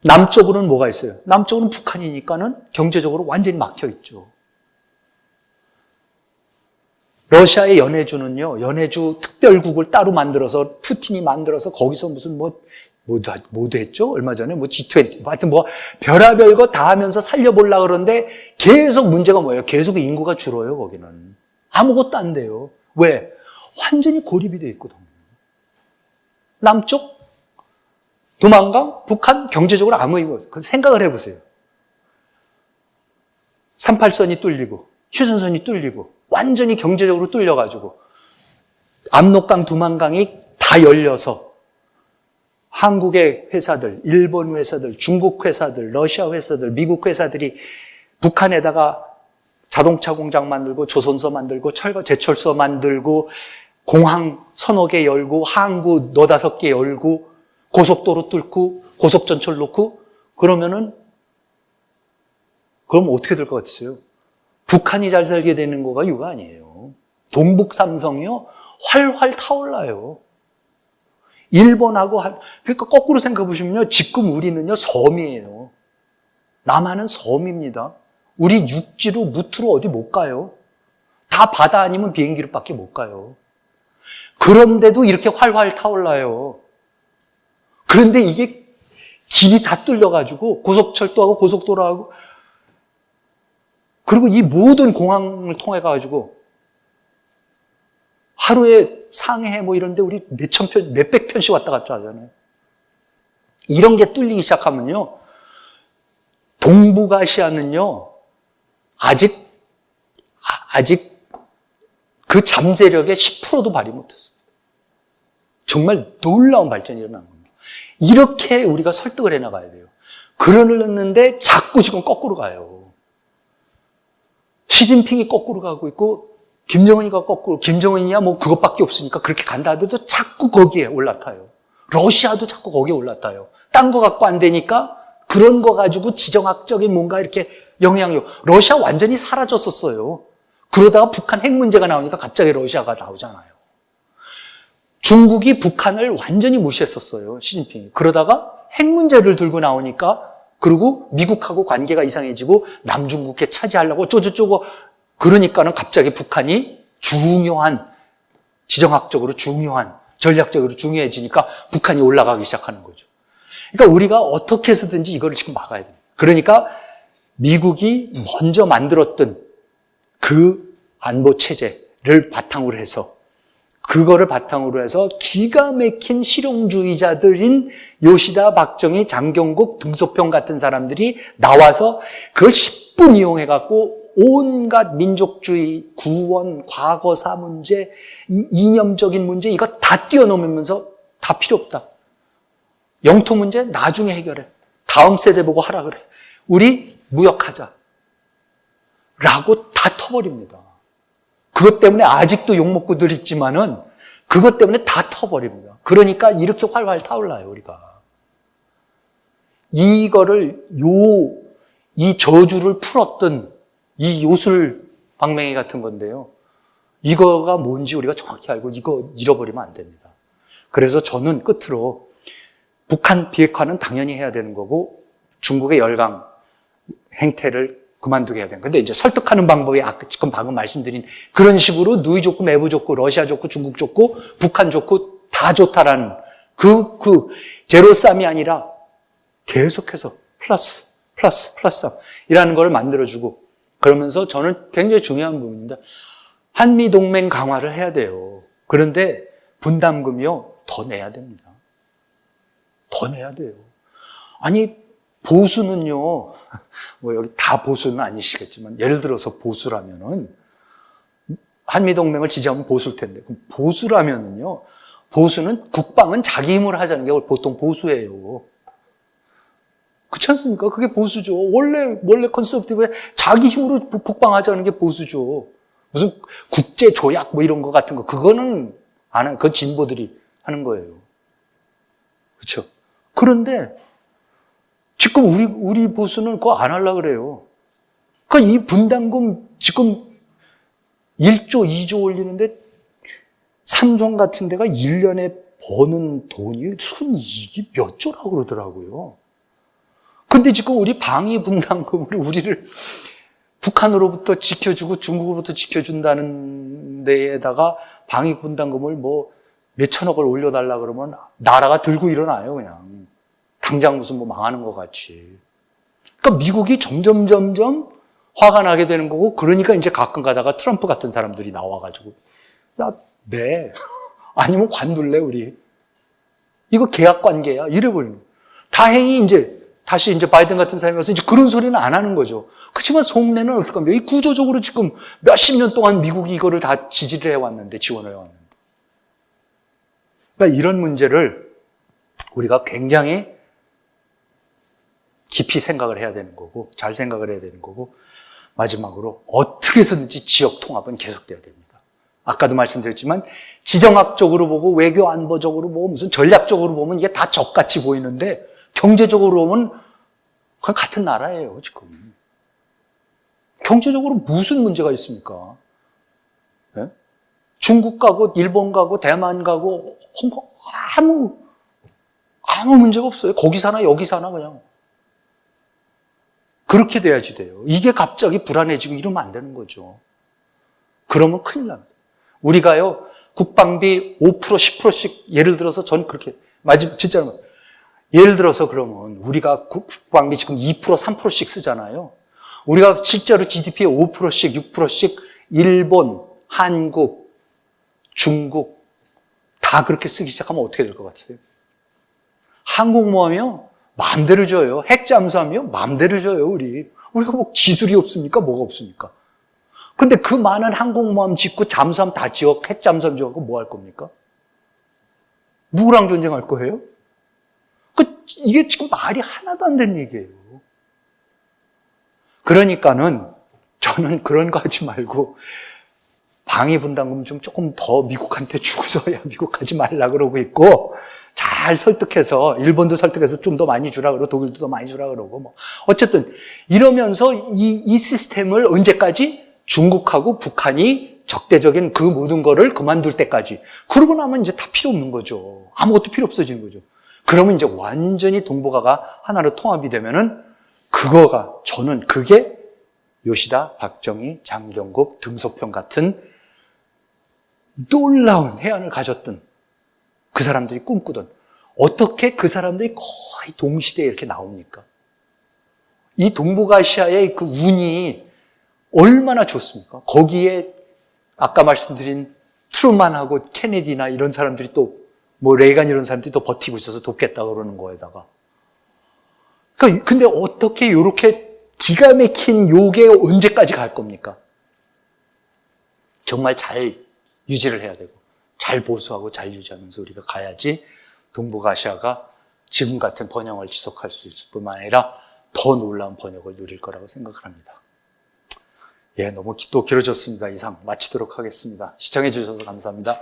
남쪽으로는 뭐가 있어요? 남쪽으로는 북한이니까는 경제적으로 완전히 막혀 있죠. 러시아의 연해주는요, 연해주 특별국을 따로 만들어서, 푸틴이 만들어서 거기서 무슨 뭐도 했죠? 얼마 전에 G20. 하여튼 별의별 거 다 하면서 살려보려고 그러는데 계속 문제가 뭐예요? 계속 인구가 줄어요, 거기는. 아무것도 안 돼요. 왜? 완전히 고립이 돼 있거든요. 남쪽, 두만강, 북한, 경제적으로 아무 의미 없어요. 생각을 해보세요. 38선이 뚫리고, 휴전선이 뚫리고, 완전히 경제적으로 뚫려가지고, 압록강, 두만강이 다 열려서, 한국의 회사들, 일본 회사들, 중국 회사들, 러시아 회사들, 미국 회사들이 북한에다가 자동차 공장 만들고, 조선소 만들고, 제철소 만들고, 공항 서너 개 열고, 항구 너다섯 개 열고, 고속도로 뚫고, 고속전철 놓고, 그럼 어떻게 될 것 같으세요? 북한이 잘 살게 되는 거가 이유가 아니에요. 동북 삼성이요, 활활 타올라요. 일본하고, 그러니까 거꾸로 생각해 보시면요, 지금 우리는요, 섬이에요. 남한은 섬입니다. 우리 육지로, 무트로 어디 못 가요. 다 바다 아니면 비행기로 밖에 못 가요. 그런데도 이렇게 활활 타올라요. 그런데 이게 길이 다 뚫려가지고, 고속철도하고 고속도로하고, 그리고 이 모든 공항을 통해가지고, 하루에 상해 이런데 우리 몇백 편씩 왔다 갔다 하잖아요. 이런 게 뚫리기 시작하면요, 동북아시아는요, 아직 그 잠재력의 10%도 발휘 못했습니다. 정말 놀라운 발전이 일어난 겁니다. 이렇게 우리가 설득을 해나가야 돼요. 그러는데 자꾸 지금 거꾸로 가요. 시진핑이 거꾸로 가고 있고, 김정은이가 거꾸로, 김정은이야 그것밖에 없으니까 그렇게 간다 하더라도 자꾸 거기에 올라타요. 러시아도 자꾸 거기에 올라타요. 딴 거 갖고 안 되니까 그런 거 가지고 지정학적인 뭔가 이렇게 영향력. 러시아 완전히 사라졌었어요. 그러다가 북한 핵 문제가 나오니까 갑자기 러시아가 나오잖아요. 중국이 북한을 완전히 무시했었어요, 시진핑이. 그러다가 핵 문제를 들고 나오니까, 그리고 미국하고 관계가 이상해지고 남중국해 차지하려고 쪼쪼쪼고 그러니까는 갑자기 북한이 지정학적으로 중요한, 전략적으로 중요해지니까 북한이 올라가기 시작하는 거죠. 그러니까 우리가 어떻게 해서든지 이걸 지금 막아야 돼요. 그러니까 미국이 먼저 만들었던 그 안보 체제를 바탕으로 해서, 그거를 바탕으로 해서 기가 막힌 실용주의자들인 요시다, 박정희, 장경국, 등소평 같은 사람들이 나와서 그걸 10분 이용해갖고 온갖 민족주의, 구원, 과거사 문제, 이념적인 문제 이거 다 뛰어넘으면서 다 필요 없다. 영토 문제 나중에 해결해. 다음 세대 보고 하라 그래. 우리 무역하자. 라고 다 터버립니다. 그것 때문에 아직도 욕먹고 늘 있지만은 그것 때문에 다 터버립니다. 그러니까 이렇게 활활 타올라요, 우리가. 이 저주를 풀었던 이 요술 방맹이 같은 건데요. 이거가 뭔지 우리가 정확히 알고 이거 잃어버리면 안 됩니다. 그래서 저는 끝으로 북한 비핵화는 당연히 해야 되는 거고 중국의 열강 행태를 그만두게 해야 되는 거예요. 근데 이제 설득하는 방법이 지금 방금 말씀드린 그런 식으로 누이 좋고 매부 좋고 러시아 좋고 중국 좋고 북한 좋고 다 좋다라는 그 제로쌈이 아니라 계속해서 플러스 이라는 걸 만들어주고 그러면서 저는 굉장히 중요한 부분입니다. 한미동맹 강화를 해야 돼요. 그런데 분담금이요, 더 내야 됩니다. 더 내야 돼요. 아니, 보수는요, 여기 다 보수는 아니시겠지만, 예를 들어서 보수라면은, 한미동맹을 지지하면 보수일 텐데, 그럼 보수라면은요, 보수는 국방은 자기 힘으로 하자는 게 보통 보수예요. 그렇지 않습니까? 그게 보수죠. 원래 컨서버티브에 자기 힘으로 국방하자는 게 보수죠. 무슨 국제 조약 이런 거 같은 거 그거는 안 해요. 그건 진보들이 하는 거예요. 그렇죠? 그런데 지금 우리 보수는 그거 안 하려고 그래요. 그러니까 이 분담금 지금 1조, 2조 올리는데 삼성 같은 데가 1년에 버는 돈이 순이익이 몇 조라고 그러더라고요. 근데 지금 우리 방위 분담금으로 우리를 북한으로부터 지켜주고 중국으로부터 지켜준다는 데에다가 방위분담금을 뭐 몇천억을 올려달라 그러면 나라가 들고 일어나요, 그냥. 당장 무슨 뭐 망하는 것 같이. 그러니까 미국이 점점 화가 나게 되는 거고, 그러니까 이제 가끔 가다가 트럼프 같은 사람들이 나와가지고, 야, 네. 아니면 관둘래, 우리. 이거 계약 관계야. 이래버리는 거예요. 다행히 다시 바이든 같은 사람이 와서 그런 소리는 안 하는 거죠. 그렇지만 속내는 어떻게 합니까? 이 구조적으로 지금 몇십 년 동안 미국이 이거를 다 지지를 해왔는데, 지원을 해왔는데. 그러니까 이런 문제를 우리가 굉장히 깊이 생각을 해야 되는 거고, 잘 생각을 해야 되는 거고, 마지막으로 어떻게 해서든지 지역 통합은 계속돼야 됩니다. 아까도 말씀드렸지만 지정학적으로 보고 외교 안보적으로 보고 무슨 전략적으로 보면 이게 다 적같이 보이는데 경제적으로 보면 그냥 같은 나라예요, 지금. 경제적으로 무슨 문제가 있습니까? 네? 중국 가고 일본 가고 대만 가고 홍콩 아무 문제가 없어요. 거기 사나 여기 사나 그냥. 그렇게 돼야지 돼요. 이게 갑자기 불안해지고 이러면 안 되는 거죠. 그러면 큰일 납니다. 우리가요, 국방비 5%, 10%씩 예를 들어서 전 그렇게, 진짜로. 예를 들어서 그러면 우리가 국방비 지금 2%, 3%씩 쓰잖아요. 우리가 실제로 GDP의 5%씩, 6%씩 일본, 한국, 중국 다 그렇게 쓰기 시작하면 어떻게 될 것 같아요? 항공모함이요? 마음대로 줘요. 핵잠수함이요? 마음대로 줘요, 우리가 뭐 기술이 없습니까? 뭐가 없습니까? 근데 그 많은 항공모함 짓고 잠수함 다 지어, 핵잠수함 지어갖고 뭐 할 겁니까? 누구랑 전쟁할 거예요? 이게 지금 말이 하나도 안 되는 얘기예요. 그러니까는 저는 그런 거 하지 말고 방위분담금 좀 조금 더 미국한테 주고서 야, 미국 가지 말라 그러고 있고 잘 설득해서 일본도 설득해서 좀 더 많이 주라 그러고 독일도 더 많이 주라 그러고 뭐 어쨌든 이러면서 이 시스템을 언제까지 중국하고 북한이 적대적인 그 모든 거를 그만둘 때까지 그러고 나면 이제 다 필요 없는 거죠. 아무것도 필요 없어지는 거죠. 그러면 이제 완전히 동북아가 하나로 통합이 되면은 저는 그게 요시다, 박정희, 장경국, 등소평 같은 놀라운 해안을 가졌던 그 사람들이 꿈꾸던 어떻게 그 사람들이 거의 동시대에 이렇게 나옵니까? 이 동북아시아의 그 운이 얼마나 좋습니까? 거기에 아까 말씀드린 트루만하고 케네디나 이런 사람들이 또 뭐 레이간 이런 사람들이 또 버티고 있어서 돕겠다 그러는 거에다가 그러니까 근데 어떻게 이렇게 기가 막힌 요게 언제까지 갈 겁니까? 정말 잘 유지를 해야 되고 잘 보수하고 잘 유지하면서 우리가 가야지 동북아시아가 지금 같은 번영을 지속할 수 있을 뿐만 아니라 더 놀라운 번영을 누릴 거라고 생각을 합니다. 예, 너무 또 길어졌습니다. 이상 마치도록 하겠습니다. 시청해 주셔서 감사합니다.